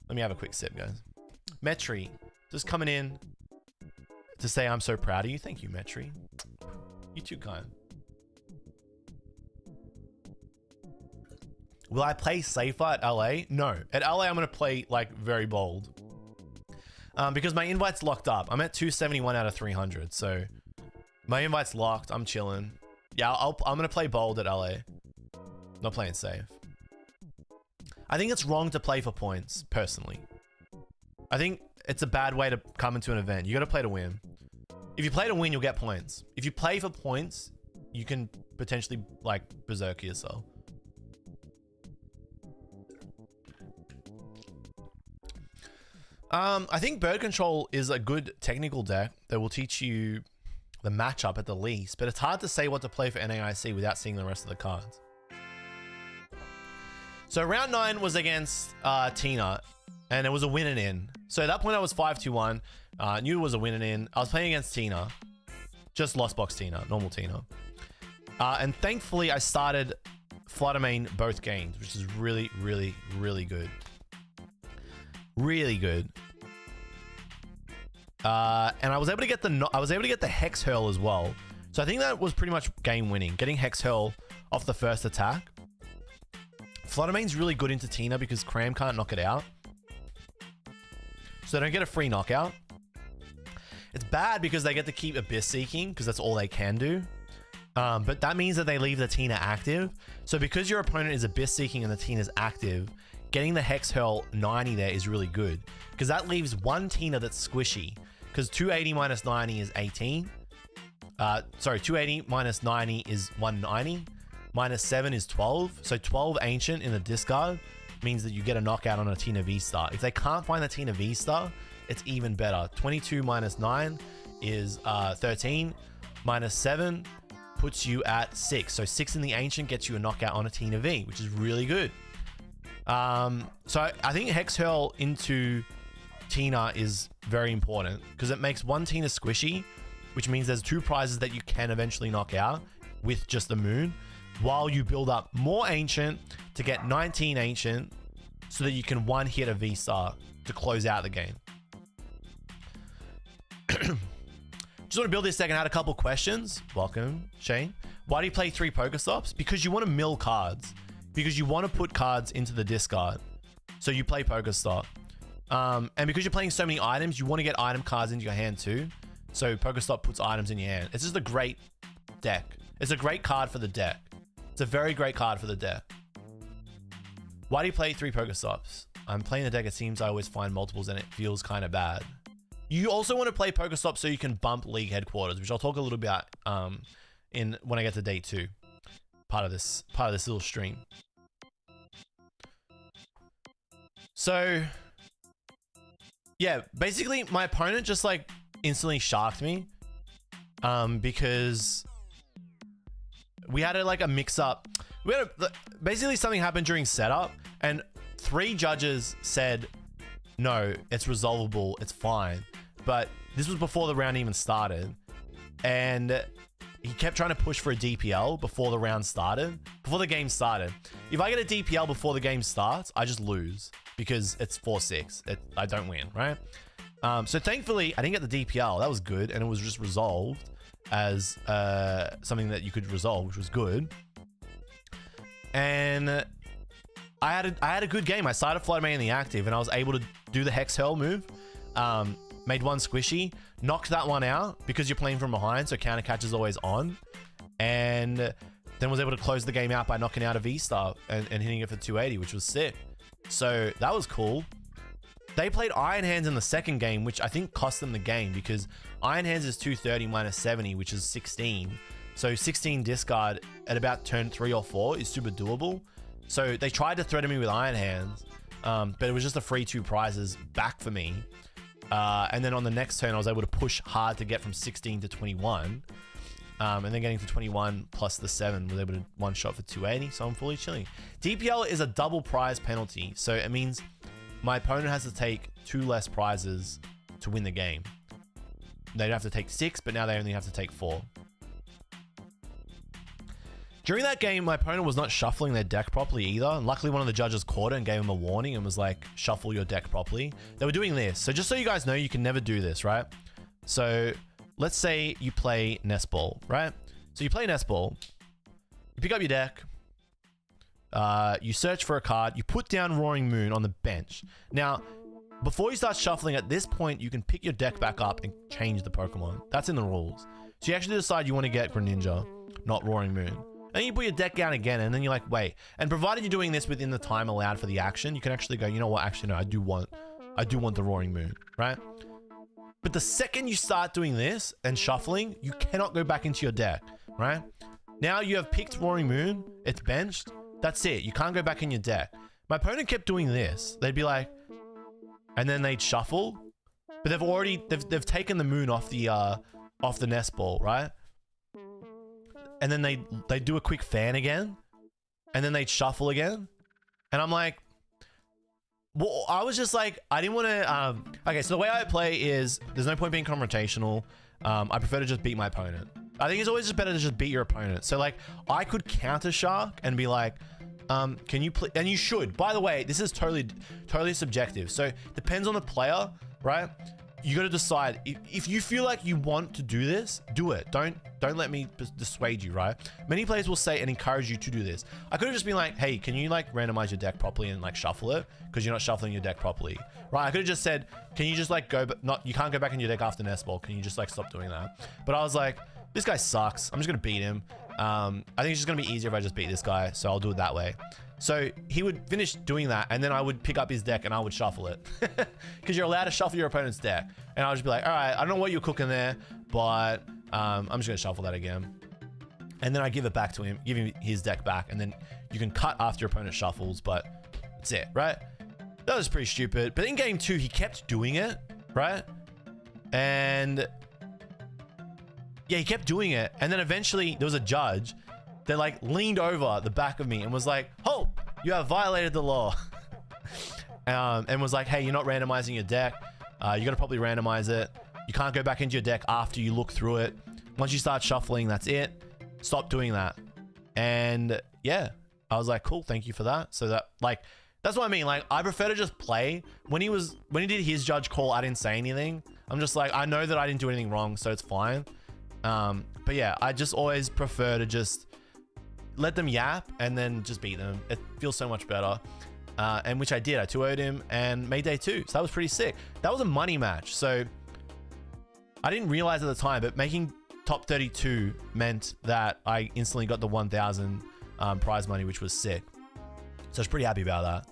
S1: Let me have a quick sip, guys. Metri, just coming in to say I'm so proud of you. Thank you, Metri. You too kind. Will I play safer at LA? No. At LA, I'm going to play like very bold. Because my invite's locked up. I'm at 271 out of 300. So my invite's locked. I'm chilling. Yeah, I'm going to play bold at LA. Not playing safe. I think it's wrong to play for points, personally. I think it's a bad way to come into an event. You got to play to win. If you play to win, you'll get points. If you play for points, you can potentially like berserk yourself. I think Bird Control is a good technical deck that will teach you the matchup at the least, but it's hard to say what to play for NAIC without seeing the rest of the cards. So round 9 was against Tina, and it was a win and in. So at that point I was 5-2-1. Knew it was a win and in. I was playing against Tina. Just Lost Box Tina, normal Tina. And thankfully I started Flutter Mane both games, which is really, really, really good. Really good. And I was able to get the Hex Hurl as well. So I think that was pretty much game winning. Getting Hex Hurl off the first attack. Flutter Mane's really good into Tina because Cram can't knock it out. So they don't get a free knockout. It's bad because they get to keep Abyss Seeking because that's all they can do. But that means that they leave the Tina active. So because your opponent is Abyss Seeking and the Tina's active, getting the Hex Hurl 90 there is really good because that leaves one Tina that's squishy because 280 minus 90 is 18. 280 minus 90 is 190. Minus 7 is 12. So 12 Ancient in the discard means that you get a knockout on a Tina V-Star. If they can't find the Tina V-Star, it's even better. 22 minus 9 is 13. Minus 7 puts you at 6. So 6 in the Ancient gets you a knockout on a Tina V, which is really good. So I think Hex Hurl into Tina is very important because it makes one Tina squishy, which means there's 2 prizes that you can eventually knock out with just the moon, while you build up more Ancient to get 19 Ancient so that you can one hit a V-Star to close out the game. Just want to build this deck and had a couple questions. Welcome, Shane. Why do you play 3 Pokestops? Because you want to mill cards. Because you want to put cards into the discard. So you play Pokestop. And because you're playing so many items, you want to get item cards into your hand too. So Pokestop puts items in your hand. It's just a great deck. It's a great card for the deck. It's a very great card for the deck. Why do you play 3 Pokestops? I'm playing the deck. It seems I always find multiples and it feels kind of bad. You also want to play Pokestop so you can bump League Headquarters, which I'll talk a little bit about when I get to day 2. Part of this little stream. So yeah, basically my opponent just like instantly sharked me because we had a mix up. Basically something happened during setup and 3 judges said, no, it's resolvable, it's fine. But this was before the round even started. And he kept trying to push for a DPL before the round started, before the game started. If I get a DPL before the game starts, I just lose because it's 4-6. I don't win, right? So thankfully, I didn't get the DPL. That was good. And it was just resolved as something that you could resolve, which was good. And I had a good game. I started Flood Main in the active and I was able to do the Hex Hurl move. Made one squishy, knocked that one out because you're playing from behind, so counter catch is always on, and then was able to close the game out by knocking out a V-Star and hitting it for 280, which was sick. So that was cool. They played Iron Hands in the second game, which I think cost them the game because Iron Hands is 230 minus 70, which is 16. So 16 discard at about turn 3 or 4 is super doable. So they tried to threaten me with Iron Hands, but it was just a free 2 prizes back for me. And then on the next turn, I was able to push hard to get from 16 to 21. And then getting to 21 plus the 7 was able to one shot for 280. So I'm fully chilling. DPL is a double prize penalty. So it means my opponent has to take 2 less prizes to win the game. They'd have to take 6, but now they only have to take 4. During that game, my opponent was not shuffling their deck properly either. And luckily, one of the judges caught it and gave him a warning and was like, shuffle your deck properly. They were doing this. So just so you guys know, you can never do this, right? So let's say you play Nest Ball, right? So you play Nest Ball. You pick up your deck. You search for a card. You put down Roaring Moon on the bench. Now, before you start shuffling, at this point, you can pick your deck back up and change the Pokemon. That's in the rules. So you actually decide you want to get Greninja, not Roaring Moon. And you put your deck down again, and then you're like, wait. And provided you're doing this within the time allowed for the action, you can actually go, you know what? Actually, no, I do want the Roaring Moon, right? But the second you start doing this and shuffling, you cannot go back into your deck, right? Now you have picked Roaring Moon, it's benched. That's it. You can't go back in your deck. My opponent kept doing this. They'd be like, and then they'd shuffle, but they've taken the moon off the Nest Ball, right? And then they do a quick fan again, and then they'd shuffle again. And I'm like, well, I was just like, I didn't want to, okay, so the way I play is, there's no point being confrontational. I prefer to just beat my opponent. I think it's always just better to just beat your opponent. So like, I could counter Shark and be like, can you play, and you should, by the way, this is totally subjective. So depends on the player, right? You got to decide if you feel like you want to do this, do it. Don't let me dissuade you, right? Many players will say and encourage you to do this. I could have just been like, hey, can you like randomize your deck properly and like shuffle it? Because you're not shuffling your deck properly, right? I could have just said, can you just like go, but not, you can't go back in your deck after Nest Ball. Can you just like stop doing that? But I was like, this guy sucks. I'm just going to beat him. I think it's just gonna be easier if I just beat this guy, so I'll do it that way. So he would finish doing that, and then I would pick up his deck and I would shuffle it. Because you're allowed to shuffle your opponent's deck. And I'll just be like, all right, I don't know what you're cooking there, but I'm just gonna shuffle that again. And then I give it back to him, give him his deck back, and then you can cut after your opponent shuffles, but that's it, right? That was pretty stupid. But in game 2, he kept doing it, right? And yeah, he kept doing it. And then eventually there was a judge that like leaned over the back of me and was like, "Oh, you have violated the law." And was like, "Hey, you're not randomizing your deck. You gotta probably randomize it. You can't go back into your deck after you look through it. Once you start shuffling, that's it. Stop doing that." And yeah, I was like, cool, thank you for that. So that, like, that's what I mean. Like, I prefer to just play. When he did his judge call, I didn't say anything. I'm just like, I know that I didn't do anything wrong, so it's fine. But yeah, I just always prefer to just let them yap and then just beat them. It feels so much better. And which I did. I 2-0'd him and made day 2. So that was pretty sick. That was a money match. So I didn't realize at the time, but making top 32 meant that I instantly got the 1,000 prize money, which was sick. So I was pretty happy about that.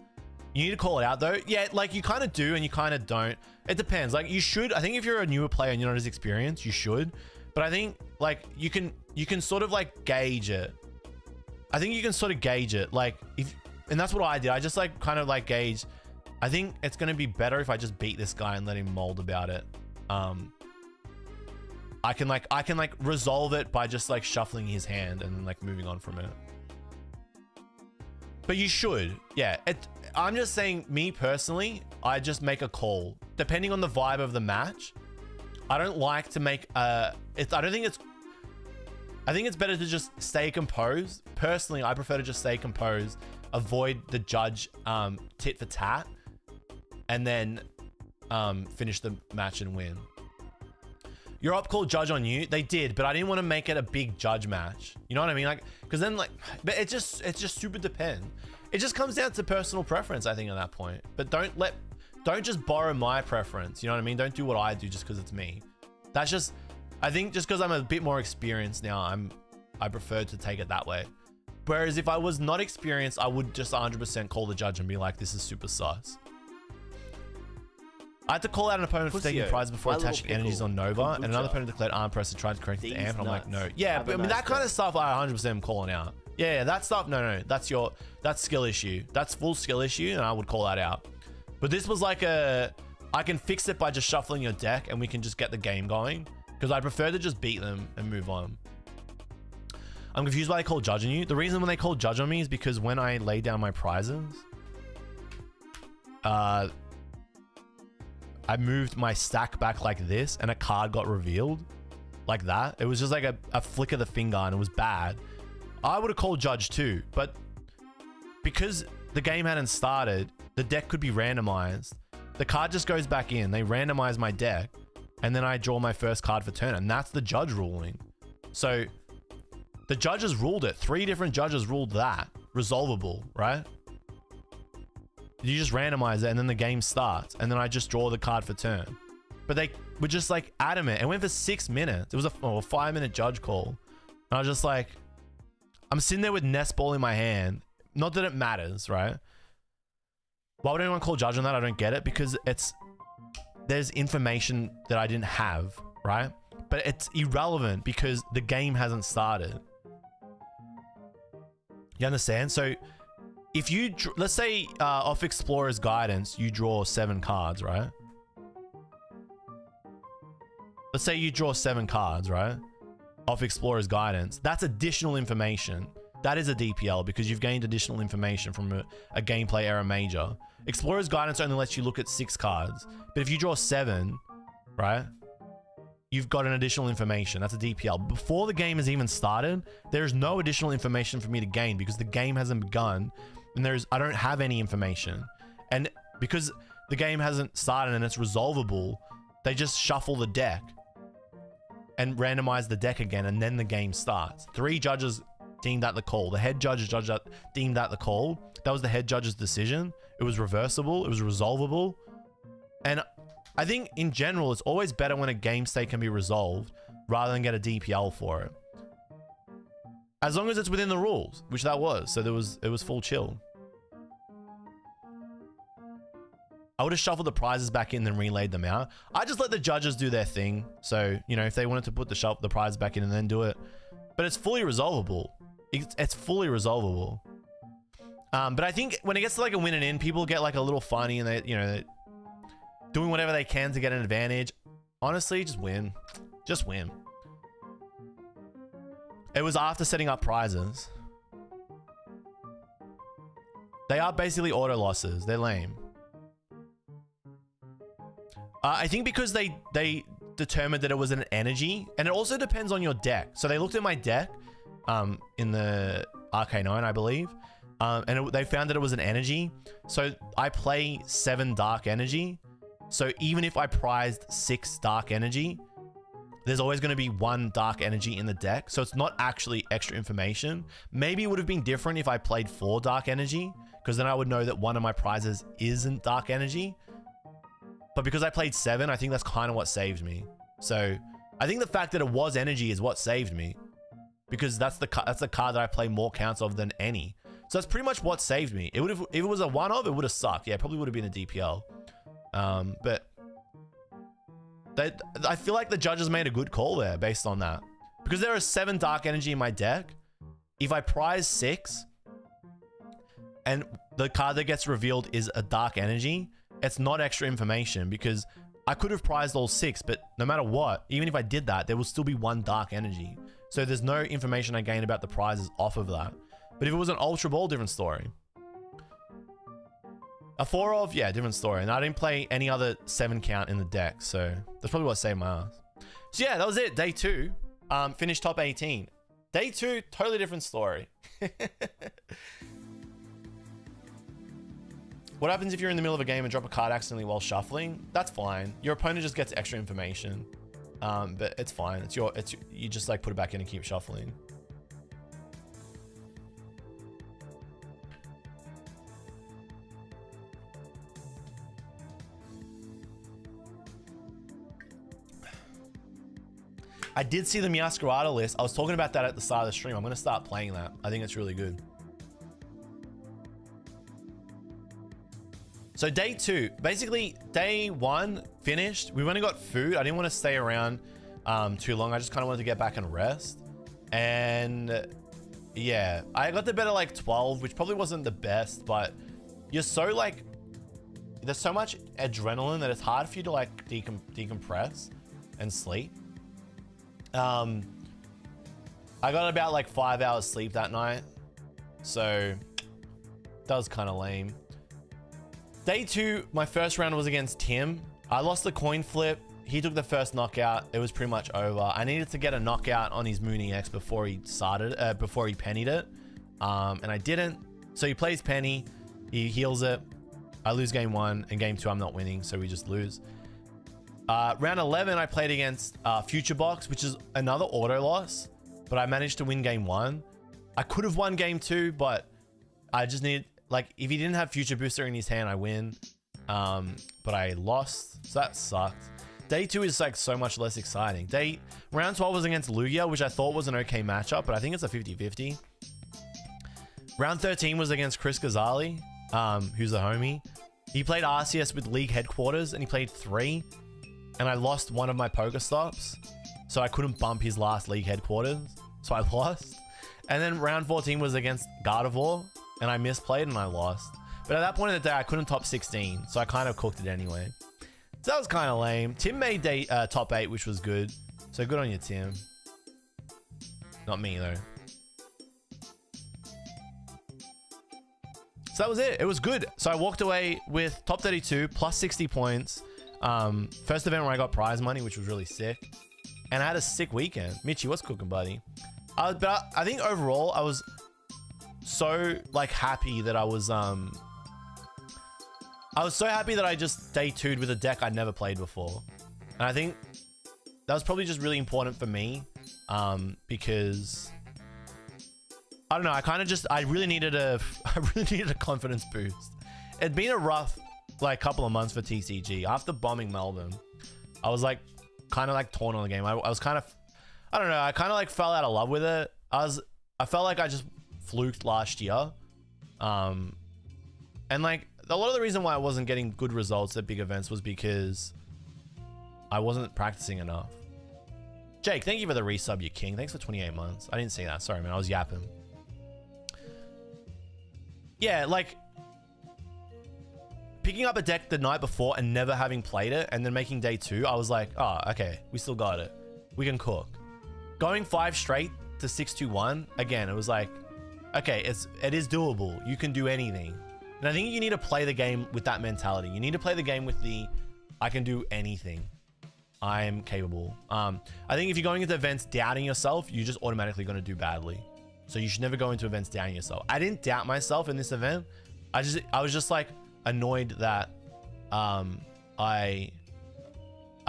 S1: You need to call it out though. Yeah, like you kind of do and you kind of don't. It depends. Like you should. I think if you're a newer player and you're not as experienced, you should. But I think like you can sort of like gauge it. I think you can sort of gauge it. Like and that's what I did. I just like kind of like gauge. I think it's going to be better if I just beat this guy and let him mold about it. I can like resolve it by just like shuffling his hand and like moving on from it. But you should, yeah. I'm just saying, me personally, I just make a call depending on the vibe of the match. I don't like to make I think it's better to just stay composed. Personally, I prefer to just stay composed, avoid the judge tit for tat, and then finish the match and win. Your op called judge on you. They did, but I didn't want to make it a big judge match. You know what I mean? Like, because then like, but it just super depends. It just comes down to personal preference, I think, at that point. But don't just borrow my preference. You know what I mean? Don't do what I do just because it's me. That's just, I think just because I'm a bit more experienced now, I prefer to take it that way. Whereas if I was not experienced, I would just 100% call the judge and be like, this is super sus. I had to call out an opponent for taking prize before attaching energies on Nova, and another opponent declared arm press and tried to correct the amp, and I'm like, no. Yeah, but I mean, that kind of stuff I 100% am calling out. Yeah, that stuff, no, that's skill issue. That's full skill issue, and I would call that out. But this was like I can fix it by just shuffling your deck, and we can just get the game going, because I prefer to just beat them and move on. I'm confused why they call judge on you. The reason when they call judge on me is because when I lay down my prizes, I moved my stack back like this and a card got revealed like that. It was just like a flick of the finger and it was bad. I would have called judge too, but because the game hadn't started, the deck could be randomized. The card just goes back in. They randomize my deck and then I draw my first card for turn, and that's the judge ruling. So the judges ruled it. 3 different judges ruled that. Resolvable, right? You just randomize it and then the game starts and then I just draw the card for turn. But they were just like adamant. It went for 6 minutes. It was a 5-minute judge call. And I was just like, I'm sitting there with nest ball in my hand. Not that it matters, right? Why would anyone call judge on that? I don't get it, because there's information that I didn't have, right? But it's irrelevant because the game hasn't started. You understand? So if you, let's say off Explorer's Guidance, you draw 7 cards, right? Let's say you draw 7 cards, right? Off Explorer's Guidance. That's additional information. That is a DPL because you've gained additional information from a gameplay error major. Explorer's Guidance only lets you look at 6 cards. But if you draw 7, right? You've got an additional information. That's a DPL. Before the game has even started, there's no additional information for me to gain because the game hasn't begun. And I don't have any information. And because the game hasn't started and it's resolvable, they just shuffle the deck and randomize the deck again, and then the game starts. 3 judges deemed that the call. The head judge deemed that the call. That was the head judge's decision. It was reversible. It was resolvable. And I think in general, it's always better when a game state can be resolved rather than get a DPL for it. As long as it's within the rules, which that was. So it was full chill. I would have shuffled the prizes back in, then relayed them out. I just let the judges do their thing. So, you know, if they wanted to put the prize back in and then do it. But it's fully resolvable. It's fully resolvable. But I think when it gets to like a win and in, people get like a little funny and they, you know, they're doing whatever they can to get an advantage. Honestly, just win. Just win. It was after setting up prizes. They are basically auto losses. They're lame. I think because they determined that it was an energy, and it also depends on your deck. So they looked at my deck in the RK9, I believe, and they found that it was an energy. So I play 7 dark energy. So even if I prized 6 dark energy, there's always going to be 1 dark energy in the deck. So it's not actually extra information. Maybe it would have been different if I played 4 dark energy, because then I would know that one of my prizes isn't dark energy. But because I played 7, I think that's kind of what saved me. So I think the fact that it was energy is what saved me, because that's the card that I play more counts of than any. So that's pretty much what saved me. It would have, if it was a one of, it would have sucked. Yeah, it probably would have been a DPL. But I feel like the judges made a good call there based on that, because there are 7 dark energy in my deck. If I prize 6 and the card that gets revealed is a dark energy, it's not extra information, because I could have prized all 6, but no matter what, even if I did that, there will still be 1 dark energy. So there's no information I gain about the prizes off of that. But if it was an Ultra Ball, different story. A 4 of, yeah, different story. And I didn't play any other 7 count in the deck, so that's probably what saved my ass. So yeah, that was it. Day 2. Finished top 18. Day 2, totally different story. What happens if you're in the middle of a game and drop a card accidentally while shuffling? That's fine. Your opponent just gets extra information. But it's fine. You just like put it back in and keep shuffling. I did see the Meowscarada list. I was talking about that at the start of the stream. I'm going to start playing that. I think it's really good. So day 2, basically day 1 finished. We only got food. I didn't want to stay around too long. I just kind of wanted to get back and rest. And yeah, I got to bed at like 12, which probably wasn't the best, but you're so like, there's so much adrenaline that it's hard for you to like decompress and sleep. I got about like 5 hours sleep that night, so that was kind of lame. Day 2, my first round was against Tim. I lost the coin flip. He took the first knockout. It was pretty much over. I needed to get a knockout on his Mooney X before he started, before he pennied it. And I didn't. So he plays penny, he heals it. I lose game 1, and game 2 I'm not winning, so we just lose. Round 11, I played against Future Box, which is another auto loss, but I managed to win game 1. I could have won game 2, but I just needed, like, if he didn't have Future Booster in his hand, I win. But I lost, so that sucked. Day 2 is like so much less exciting. Round 12 was against Lugia, which I thought was an okay matchup, but I think it's a 50-50. Round 13 was against Chris Ghazali, who's the homie. He played RCS with League Headquarters, and he played 3. And I lost one of my Pokestops, so I couldn't bump his last League Headquarters, so I lost. And then round 14 was against Gardevoir, and I misplayed and I lost. But at that point in the day, I couldn't top 16, so I kind of cooked it anyway. So that was kind of lame. Tim made top 8, which was good. So good on you, Tim. Not me, though. So that was it. It was good. So I walked away with top 32, plus 60 points. First event where I got prize money, which was really sick. And I had a sick weekend. Mitchie, what's cooking, buddy? But I think overall, I was so like happy that I was so happy that I just day 2'd with a deck I'd never played before. And I think that was probably just really important for me, because I don't know, I really needed a confidence boost. It'd been a rough like couple of months for TCG. After bombing Melbourne, I was like kind of like torn on the game. I was kind of, I don't know, I kind of like fell out of love with it. I was I felt like I just fluked last year. And like a lot of the reason why I wasn't getting good results at big events was because I wasn't practicing enough. Jake, thank you for the resub, you king. Thanks for 28 months. I didn't see that. Sorry, man. I was yapping. Yeah, like picking up a deck the night before and never having played it and then making day 2, I was like, oh, okay, we still got it. We can cook. Going 5 straight to 6-2-1, again, it was like, okay, it is doable. You can do anything. And I think you need to play the game with that mentality. You need to play the game with the, I can do anything. I'm capable. I think if you're going into events doubting yourself, you're just automatically going to do badly. So you should never go into events doubting yourself. I didn't doubt myself in this event. I was just like annoyed that I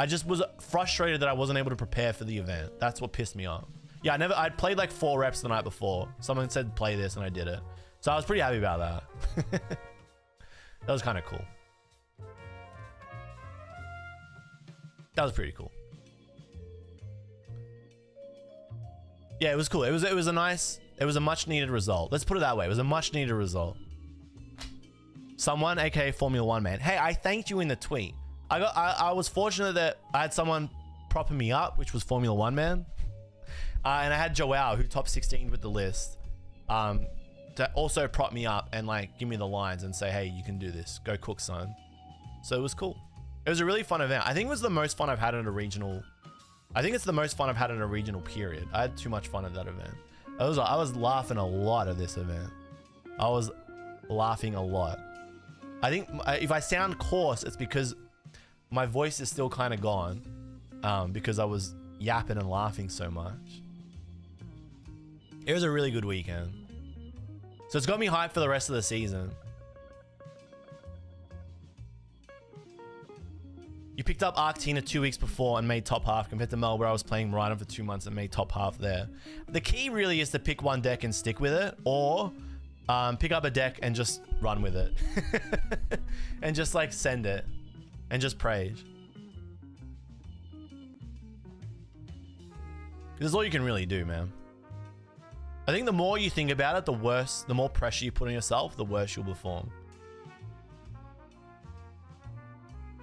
S1: just was frustrated that I wasn't able to prepare for the event. That's what pissed me off. Yeah, I'd played like 4 reps the night before. Someone said play this and I did it. So I was pretty happy about that. That was kind of cool. That was pretty cool. Yeah, it was cool. It was a much needed result. Let's put it that way. It was a much needed result. Someone, aka Formula 1 man. Hey, I thanked you in the tweet. I was fortunate that I had someone propping me up, which was Formula 1 man. And I had Joao, who top 16 with the list, to also prop me up and like give me the lines and say, hey, you can do this. Go cook, son. So it was cool. It was a really fun event. I think it was the most fun I've had at a regional. I think it's the most fun I've had in a regional period. I had too much fun at that event. I was laughing a lot at this event. I was laughing a lot. I think if I sound coarse, it's because my voice is still kind of gone, because I was yapping and laughing so much. It was a really good weekend. So it's got me hyped for the rest of the season. You picked up Arctina 2 weeks before and made top half compared to Mel, where I was playing Rhino for 2 months and made top half there. The key really is to pick one deck and stick with it, or pick up a deck and just run with it. And just like send it and just praise. This is all you can really do, man. I think the more you think about it, the worse, the more pressure you put on yourself, the worse you'll perform.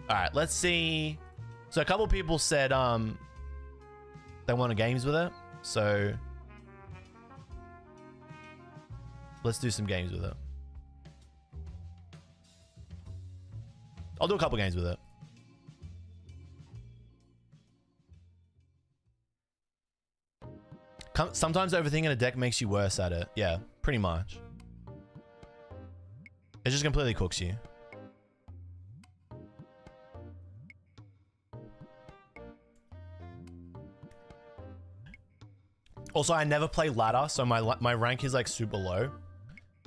S1: All right, let's see. So a couple people said they wanted games with it. So let's do some games with it. I'll do a couple games with it. Sometimes overthinking a deck makes you worse at it. Yeah, pretty much. It just completely cooks you. Also, I never play ladder, so my rank is like super low.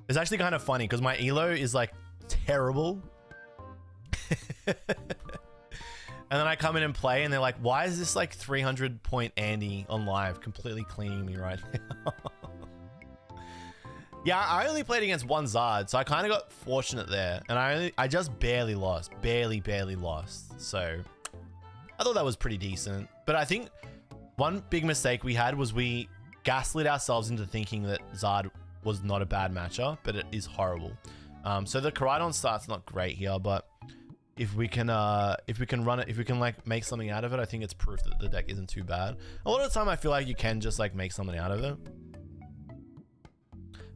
S1: It's actually kind of funny because my elo is like terrible. And then I come in and play and they're like, why is this like 300 point Andy on live completely cleaning me right now? Yeah, I only played against one Zard, so I kind of got fortunate there. And I just barely lost. Barely lost. So I thought that was pretty decent. But I think one big mistake we had was we gaslit ourselves into thinking that Zard was not a bad matchup, but it is horrible. So the Koraidon start's not great here, but if we can run it, if we can like make something out of it, I think it's proof that the deck isn't too bad. A lot of the time I feel like you can just like make something out of it.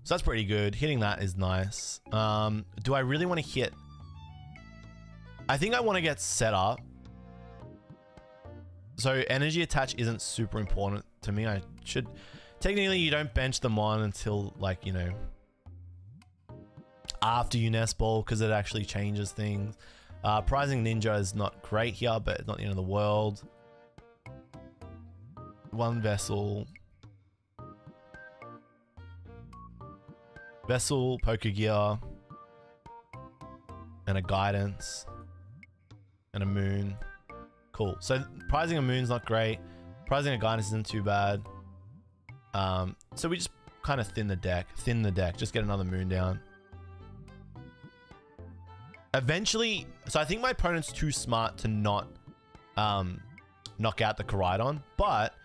S1: So that's pretty good. Hitting that is nice. Do I really want to hit? I think I want to get set up. So energy attach isn't super important to me. I should, technically you don't bench them on until like, you know, after you nest ball, because it actually changes things. Prizing Ninja is not great here, but it's not the end of the world. One Vessel. Vessel, Poker Gear. And a Guidance. And a Moon. Cool. So prizing a Moon's not great. Prizing a Guidance isn't too bad. So we just kind of thin the deck. Just get another Moon down. Eventually, so I think my opponent's too smart to not knock out the Koraidon, but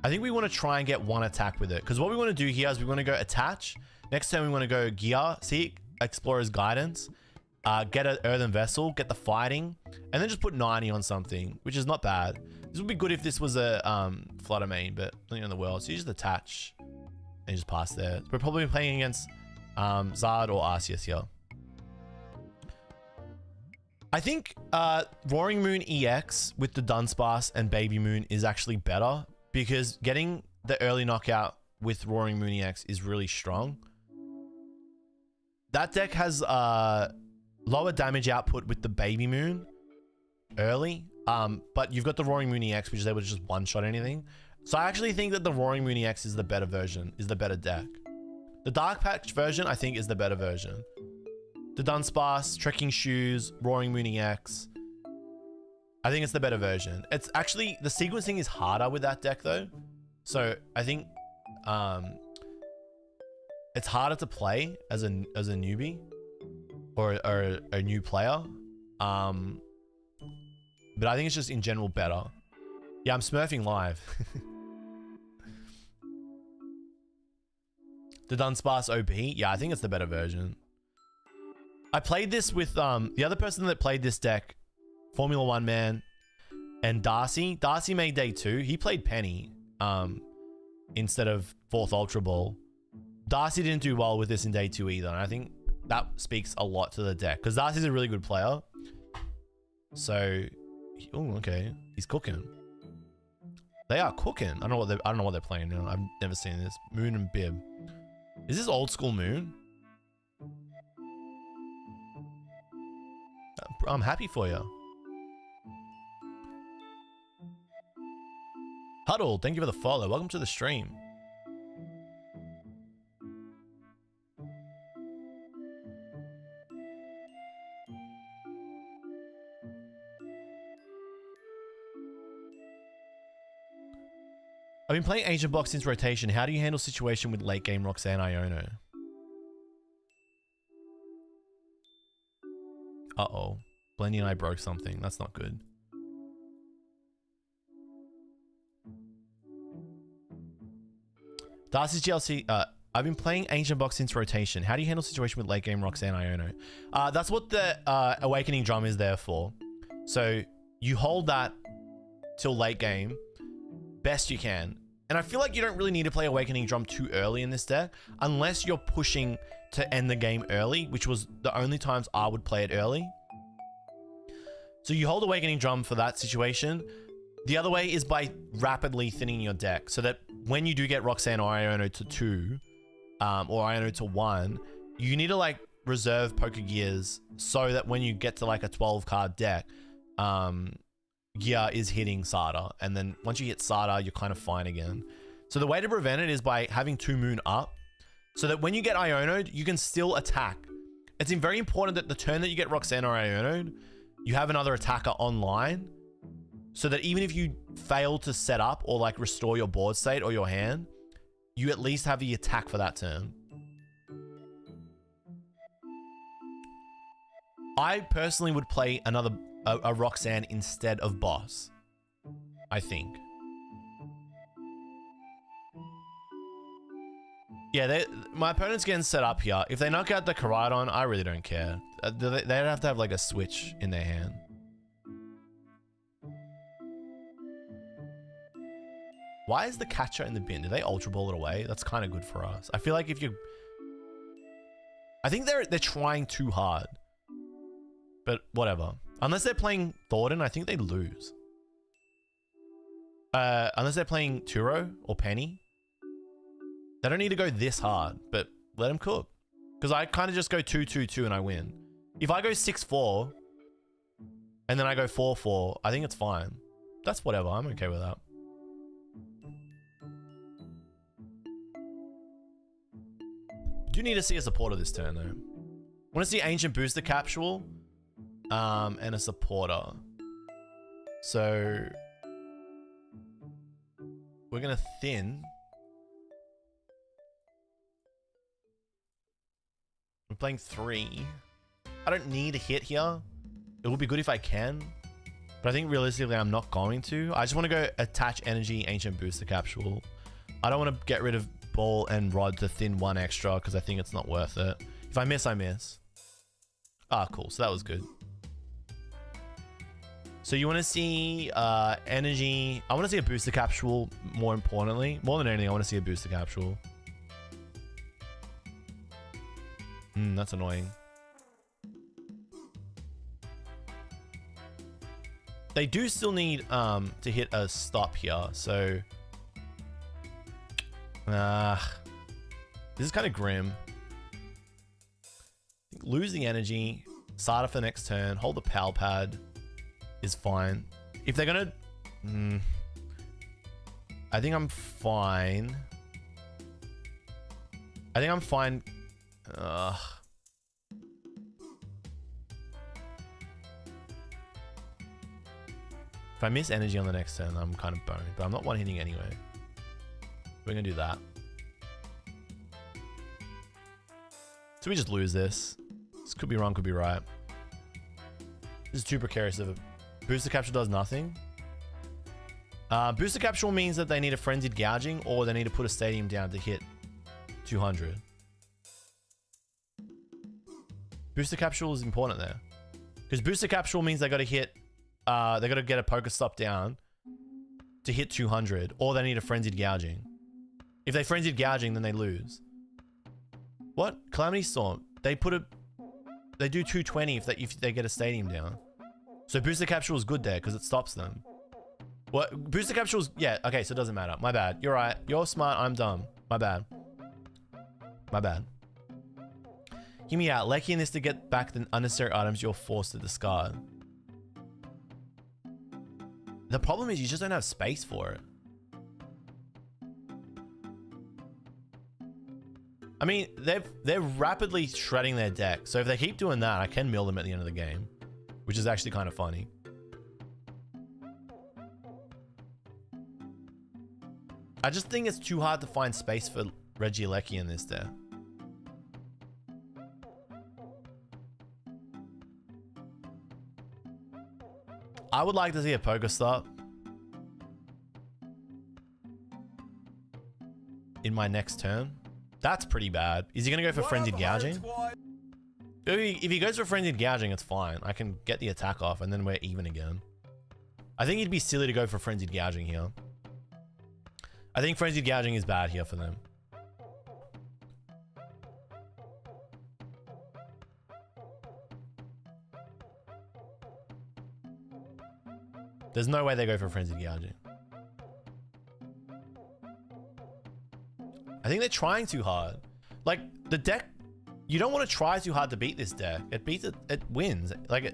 S1: I think we want to try and get one attack with it. Because what we want to do here is we want to go attach. Next turn, we want to go gear, seek, explorer's guidance, get an earthen vessel, get the fighting, and then just put 90 on something, which is not bad. This would be good if this was a flutter main, but nothing in the world. So you just attach and just pass there. So we're probably playing against Zard or Arceus here. I think Roaring Moon EX with the Dunsparce and Baby Moon is actually better because getting the early knockout with Roaring Moon EX is really strong. That deck has lower damage output with the Baby Moon early, but you've got the Roaring Moon EX, which is able to just one-shot anything. So I actually think that the Roaring Moon EX is the better version, is the better deck. The Dark Patch version, I think, is the better version. The Dunsparce, Trekking Shoes, Roaring Moon EX. I think it's the better version. It's actually, the sequencing is harder with that deck though. So I think it's harder to play as a newbie or a new player. But I think it's just in general better. Yeah, I'm smurfing live. The Dunsparce OP. Yeah, I think it's the better version. I played this with the other person that played this deck, Formula One man, and Darcy. Darcy made day 2. He played Penny instead of 4th Ultra Ball. Darcy didn't do well with this in day 2 either, and I think that speaks a lot to the deck because Darcy's a really good player. So, oh, okay, he's cooking. They are cooking. I don't know what they're playing now. I've never seen this. Moon and Bib. Is this old school Moon? I'm happy for you. Huddle, thank you for the follow. Welcome to the stream. I've been playing Ancient Box since rotation. How do you handle situation with late game Roxanne Iono? Uh-oh. Blendy and I broke something. That's not good. Darcy's GLC. I've been playing Ancient Box since rotation. How do you handle situation with late game Roxanne Iono? That's what the Awakening Drum is there for. So you hold that till late game best you can. And I feel like you don't really need to play Awakening Drum too early in this deck unless you're pushing to end the game early, which was the only times I would play it early. So you hold Awakening Drum for that situation. The other way is by rapidly thinning your deck so that when you do get Roxanne or Iono to 2 or Iono to 1, you need to like reserve Poker Gears so that when you get to like a 12 card deck, Gear is hitting Sada, and then once you hit Sada, you're kind of fine again. So the way to prevent it is by having 2 Moon up, so that when you get Iono'd, you can still attack. It's very important that the turn that you get Roxanne or Iono'd, you have another attacker online, so that even if you fail to set up or like restore your board state or your hand, you at least have the attack for that turn. I personally would play a Roxanne instead of Boss, I think. Yeah, my opponent's getting set up here. If they knock out the Koraidon, I really don't care. They'd have to have like a switch in their hand. Why is the catcher in the bin? Did they Ultra Ball it away? That's kind of good for us. I feel like if you... I think they're trying too hard. But whatever. Unless they're playing Thornton, I think they lose. Unless they're playing Turo or Penny. They don't need to go this hard, but let them cook. Because I kind of just go 2-2-2 and I win. If I go 6-4 and then I go 4-4, I think it's fine. That's whatever. I'm okay with that. Do need to see a supporter this turn though. Want to see Ancient Booster Capsule and a supporter. So we're gonna thin. I'm playing 3. I don't need a hit here. It would be good if I can, But I think realistically, I'm not going to. I just want to go attach energy, ancient booster capsule. I don't want to get rid of ball and rod to thin one extra because I think it's not worth it. If I miss, I miss. Ah, cool. So that was good. So you want to see energy. I want to see a booster capsule more importantly. More than anything, I want to see a booster capsule. That's annoying. They do still need to hit a stop here, so this is kind of grim. Lose the energy, start off the next turn, hold the power pad is fine. If they're gonna, I think I'm fine. I think I'm fine. If I miss energy on the next turn, I'm kind of boned, but I'm not one hitting anyway. We're gonna do that. So we just lose this. This could be wrong, could be right. This is too precarious of a booster capsule does nothing. Booster capsule means that they need a frenzied gouging or they need to put a stadium down to hit 200. Booster capsule is important there. Because booster capsule means they got to hit, they got to get a Pokestop down to hit 200 or they need a frenzied gouging. If they frenzied gouging, then they lose. What? Calamity Storm. They put a, they do 220 if they get a stadium down. So booster capsule is good there because it stops them. What? Booster capsules, yeah, okay, so it doesn't matter. My bad. You're right. You're smart, I'm dumb. My bad. My bad. Hear me out. Lecky in this to get back the unnecessary items you're forced to discard. The problem is you just don't have space for it. I mean, they're rapidly shredding their deck. So if they keep doing that, I can mill them at the end of the game, which is actually kind of funny. I just think it's too hard to find space for Regieleki in this deck. I would like to see a Pokestop in my next turn. That's pretty bad. Is he going to go for Frenzied Gouging? If he goes for Frenzied Gouging, it's fine. I can get the attack off and then we're even again. I think he'd be silly to go for Frenzied Gouging here. I think Frenzied Gouging is bad here for them. There's no way they go for Frenzied Gouging. I think they're trying too hard. Like, the deck, you don't want to try too hard to beat this deck. It beats it, it wins. Like, I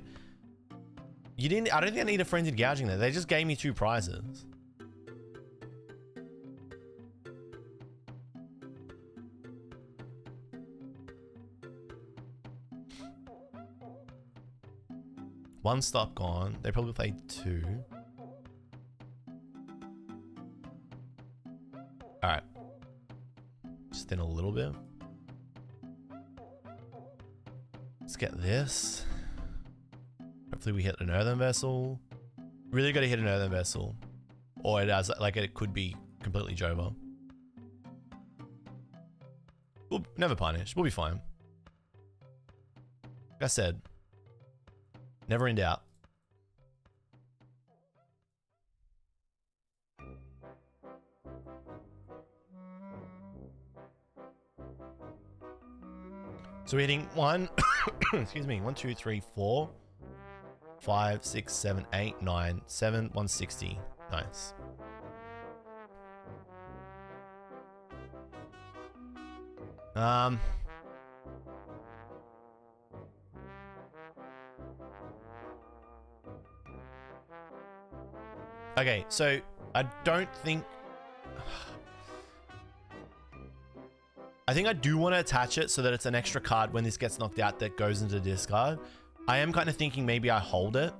S1: don't think I need a Frenzied Gouging there. They just gave me 2 prizes. One stop gone. They probably played 2. Alright. Just thin a little bit. Let's get this. Hopefully we hit an earthen vessel. Really got to hit an earthen vessel. Or it has, like, it could be completely Jova. We'll never punish. We'll be fine. Like I said, never in doubt. So we're hitting 1, excuse me, 1, 2, 3, 4, 5, 6, 7, 8, 9, 7, 160. Nice. Okay, so I don't think... I think I do want to attach it so that it's an extra card when this gets knocked out that goes into discard. I am kind of thinking maybe I hold it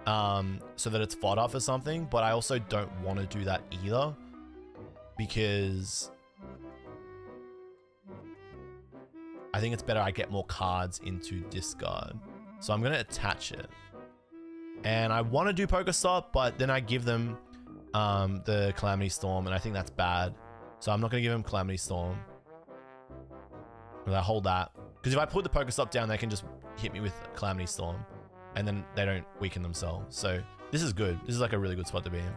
S1: so that it's fodder for something, but I also don't want to do that either because I think it's better I get more cards into discard. So I'm going to attach it. And I want to do Pokestop, but then I give them the Calamity Storm, and I think that's bad. So I'm not going to give them Calamity Storm. I hold that. Because if I put the Pokestop down, they can just hit me with Calamity Storm. And then they don't weaken themselves. So this is good. This is like a really good spot to be in.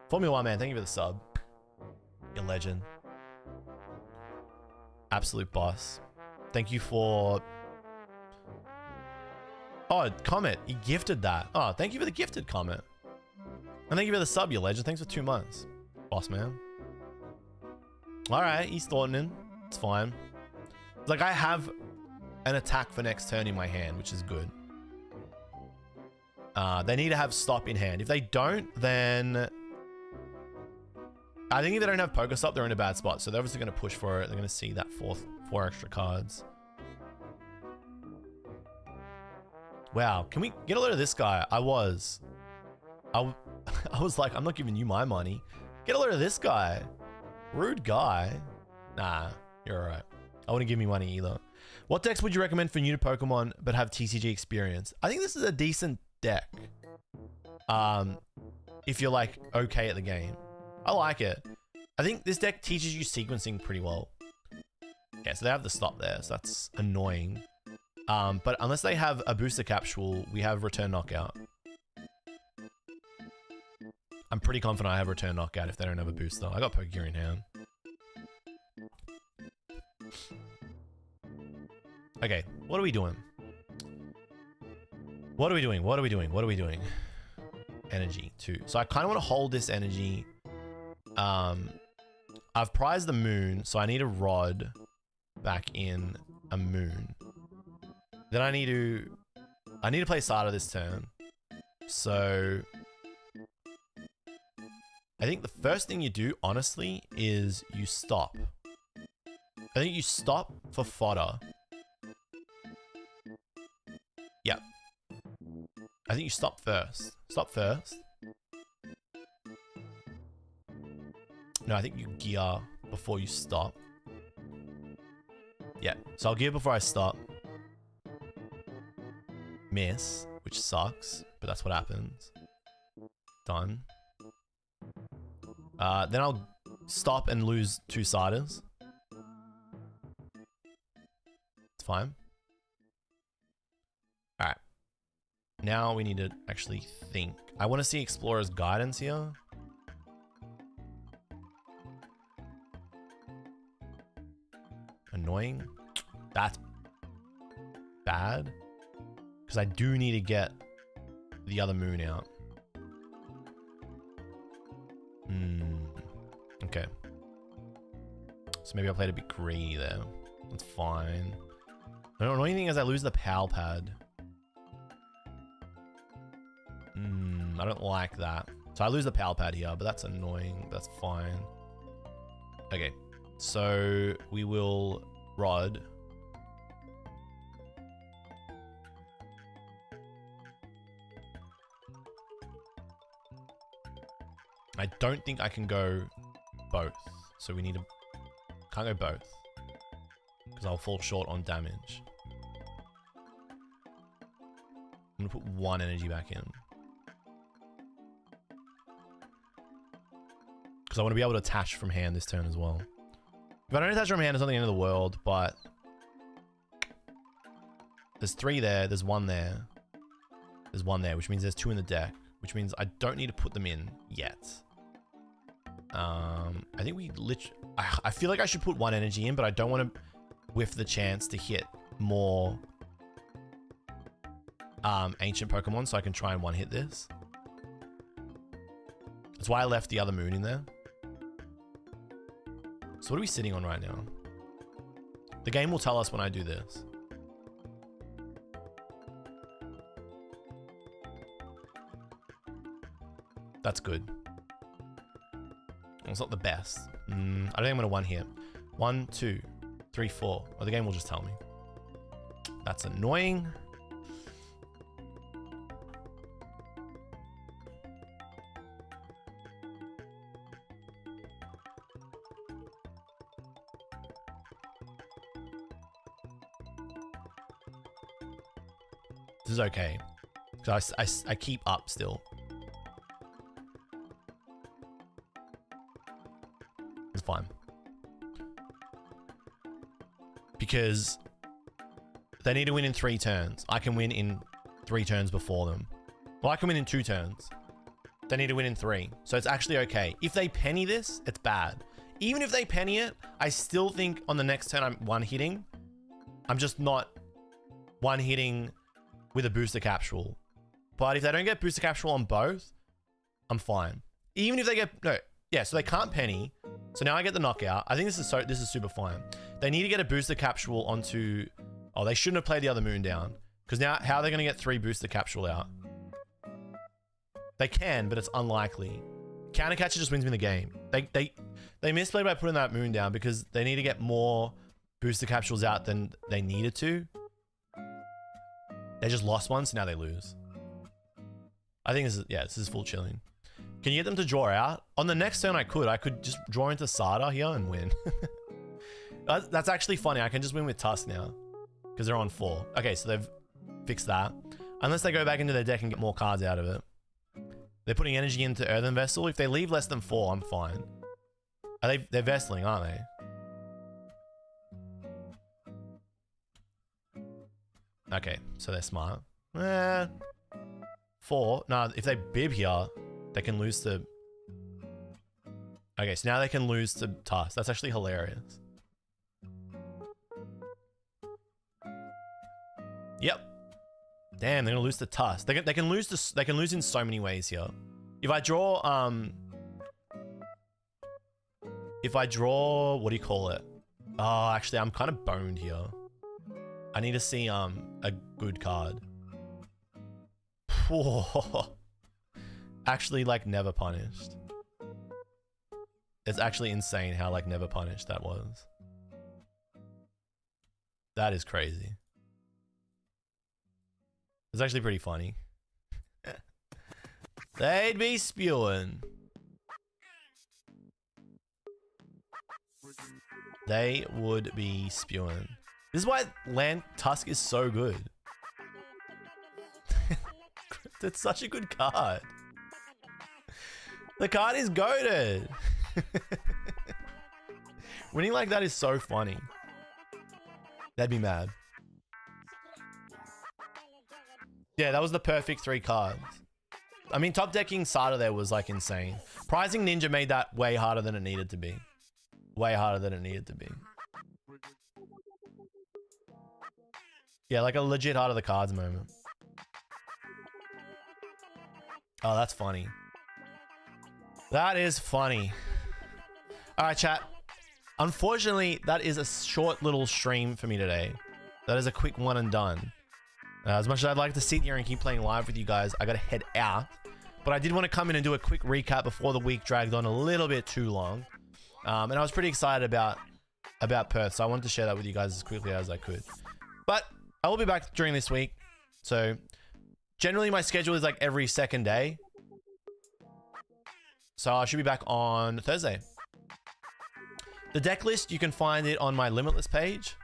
S1: Formula 1, man. Thank you for the sub. You're a legend. Absolute boss. Thank you for... Oh, comment. You gifted that. Oh, thank you for the gifted comment. And thank you for the sub, you legend. Thanks for 2 months. Boss, man. Alright, he's Thornton. It's fine. Like, I have an attack for next turn in my hand, which is good. They need to have stop in hand. If they don't, then... I think if they don't have Pokestop, they're in a bad spot. So they're obviously going to push for it. They're going to see that 4 extra cards. Wow, can we get a load of this guy? I was like, I'm not giving you my money. Get a load of this guy. Rude guy. Nah, you're alright. I wouldn't give me money either. What decks would you recommend for new to Pokemon but have TCG experience? I think this is a decent deck. If you're like okay at the game. I like it. I think this deck teaches you sequencing pretty well. Yeah, so they have the stop there, so that's annoying. But unless they have a booster capsule, we have return knockout. I'm pretty confident I have return knockout if they don't have a booster. I got Pokegear in hand. Okay, what are we doing? What are we doing? What are we doing? What are we doing? Energy, 2. So I kind of want to hold this energy. I've prized the moon, so I need a rod back in a moon. Then I need to play Sada this turn. So I think the first thing you do, honestly, is you stop. I think you stop for fodder. Yeah. I think you stop first. Stop first. No, I think you gear before you stop. Yeah, so I'll gear before I stop. Miss, which sucks, but that's what happens. Done. Then I'll stop and lose 2 Sadas. It's fine. Alright. Now we need to actually think. I want to see Explorer's Guidance here. Annoying. That's bad. Because I do need to get the other moon out. Okay. So maybe I played a bit greedy there. That's fine. The annoying thing is I lose the PAL pad. I don't like that. So I lose the PAL pad here, but that's annoying. That's fine. Okay. So we will rod. I don't think I can go both. So we need to... Can't go both. Because I'll fall short on damage. I'm going to put 1 energy back in. Because I want to be able to attach from hand this turn as well. If I don't attach from hand, it's not the end of the world, but... There's 3 there, there's 1 there. There's 1 there, which means there's 2 in the deck. Which means I don't need to put them in yet. I think we literally... I feel like I should put 1 energy in, but I don't want to whiff the chance to hit more ancient Pokemon, so I can try and 1-hit this. That's why I left the other moon in there. So what are we sitting on right now? The game will tell us when I do this. That's good. It's not the best. I don't think I'm going to 1-hit. 1, 2, 3, 4. Oh, the game will just tell me. That's annoying. This is okay. Because I keep up still. It's fine. Because they need to win in 3 turns. I can win in 3 turns before them. Well, I can win in 2 turns. They need to win in 3. So it's actually okay. If they penny this, it's bad. Even if they penny it, I still think on the next turn I'm one-hitting. I'm just not one-hitting with a booster capsule. But if they don't get booster capsule on both, I'm fine. Even if they get... No. Yeah, so they can't penny. So now I get the knockout. I think this is super fine. They need to get a booster capsule onto... Oh, they shouldn't have played the other moon down. Because now, how are they going to get 3 booster capsule out? They can, but it's unlikely. Counter catcher just wins me the game. They misplayed by putting that moon down because they need to get more booster capsules out than they needed to. They just lost one, so now they lose. I think this is, yeah, this is full chilling. Can you get them to draw out? On the next turn I could just draw into Sada here and win. That's actually funny. I can just win with Tusk now because they're on 4. Okay, so they've fixed that. Unless they go back into their deck and get more cards out of it. They're putting energy into Earthen Vessel. If they leave less than 4, I'm fine. They're Vesseling, aren't they? Okay, so they're smart. 4. No, if they bib here, they can lose to... Okay, so now they can lose to Tusk. That's actually hilarious. Yep. Damn, they're gonna lose to Tusk. They can lose to, they can lose in so many ways here. If I draw what do you call it? Oh, actually I'm kind of boned here. I need to see a good card. Actually, like, never punished. It's actually insane how like never punished that was. That is crazy. It's actually pretty funny. They'd be spewing. They would be spewing. This is why Land Tusk is so good. It's such a good card. The card is goated. Winning like that is so funny. That'd be mad. Yeah, that was the perfect 3 cards. I mean, top decking Sada there was like insane. Prizing Ninja made that way harder than it needed to be. Way harder than it needed to be. Yeah, like a legit heart of the cards moment. Oh, that's funny. That is funny. All right, chat. Unfortunately, that is a short little stream for me today. That is a quick one and done. As much as I'd like to sit here and keep playing live with you guys, I gotta head out. But I did want to come in and do a quick recap before the week dragged on a little bit too long. And I was pretty excited about Perth, so I wanted to share that with you guys as quickly as I could. But I will be back during this week. So generally my schedule is like every second day. So I should be back on Thursday. The deck list, you can find it on my Limitless page.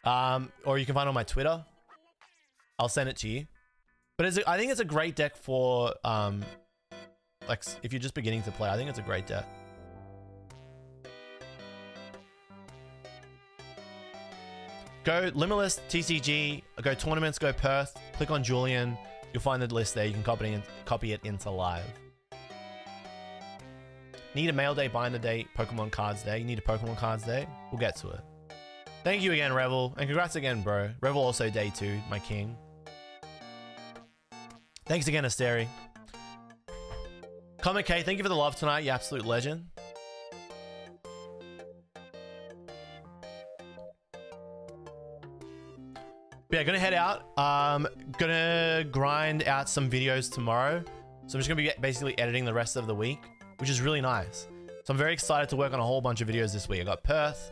S1: Or you can find it on my Twitter. I'll send it to you. But I think it's a great deck for, like, if you're just beginning to play. I think it's a great deck. Go Limitless, TCG, go tournaments, go Perth. Click on Julian. You'll find the list there. You can copy it into live. Need a mail day, binder day, Pokemon cards day. You need a Pokemon cards day? We'll get to it. Thank you again, Revel. And congrats again, bro. Revel also day 2, my king. Thanks again, Asteri. Comic K, thank you for the love tonight, you absolute legend. But yeah, gonna head out. Gonna grind out some videos tomorrow. So I'm just gonna be basically editing the rest of the week, which is really nice. So I'm very excited to work on a whole bunch of videos this week. I got Perth,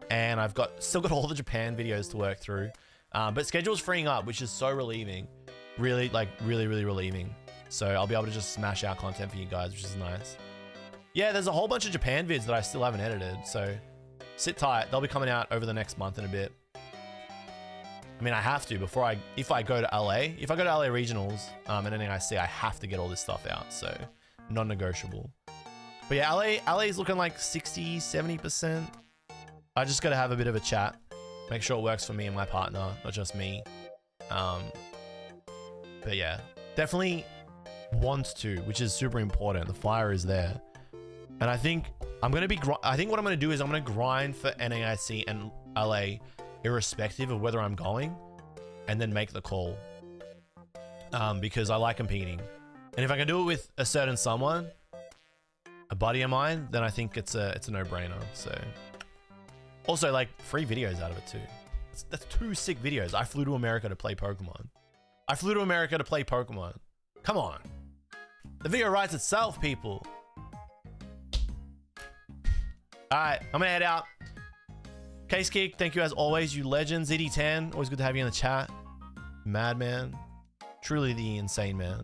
S1: and I've still got all the Japan videos to work through. But schedule's freeing up, which is so relieving. Really relieving. So I'll be able to just smash out content for you guys, which is nice. Yeah, there's a whole bunch of Japan vids that I still haven't edited, so sit tight. They'll be coming out over the next month and a bit. I mean, I have to if I go to LA, if I go to LA regionals and anything I see, I have to get all this stuff out. So non-negotiable. But yeah, LA is looking like 60, 70%. I just got to have a bit of a chat. Make sure it works for me and my partner, not just me. But yeah, definitely wants to, which is super important. The fire is there. And I think I'm going to be, I think what I'm going to do is I'm going to grind for NAIC and LA irrespective of whether I'm going, and then make the call. Because I like competing. And if I can do it with a certain someone, a buddy of mine, then I think it's a no-brainer. So also like free videos out of it too. That's 2 sick videos. I flew to America to play Pokemon. Come on. The video writes itself, people. All right, I'm gonna head out. Case Kick, thank you as always, you legend. ZD10, always good to have you in the chat. Madman, truly the insane man.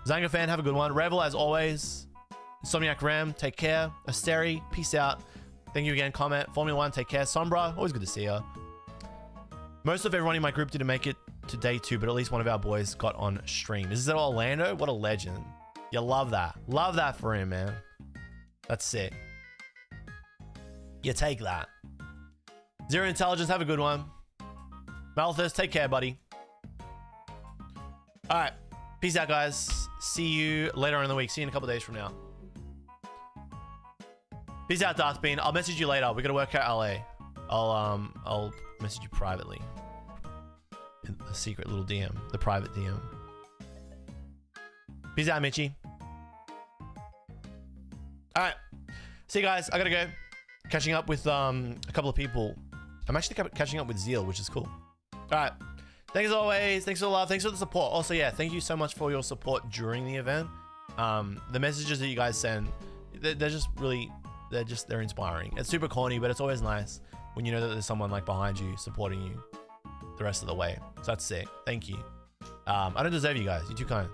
S1: Zanga fan, have a good one. Revel, as always. Insomniac Ram, take care. Asteri, peace out. Thank you again. Comment. Formula 1, take care. Sombra, always good to see ya. Most of everyone in my group didn't make it to day 2, but at least one of our boys got on stream. Is this Orlando? What a legend. You love that. Love that for him, man. That's sick. You take that. Zero Intelligence, have a good one. Malthus, take care, buddy. All right. Peace out, guys. See you later in the week. See you in a couple days from now. Peace out, Darthbean. I'll message you later. We gotta work out LA. I'll message you privately. In the secret little DM. The private DM. Peace out, Mitchie. Alright. See you guys. I gotta go. Catching up with a couple of people. I'm actually catching up with Zeal, which is cool. Alright. Thanks as always. Thanks for the love. Thanks for the support. Also, yeah, thank you so much for your support during the event. The messages that you guys send, they're just really, they're inspiring. It's super corny, but it's always nice when you know that there's someone like behind you supporting you the rest of the way. So that's sick. Thank you. I don't deserve you guys. You're too kind.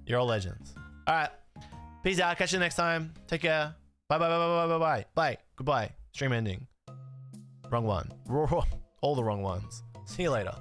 S1: You're all legends. All right. Peace out. Catch you next time. Take care. Bye, bye, bye, bye, bye, bye, bye. Bye. Goodbye. Stream ending. Wrong one. All the wrong ones. See you later.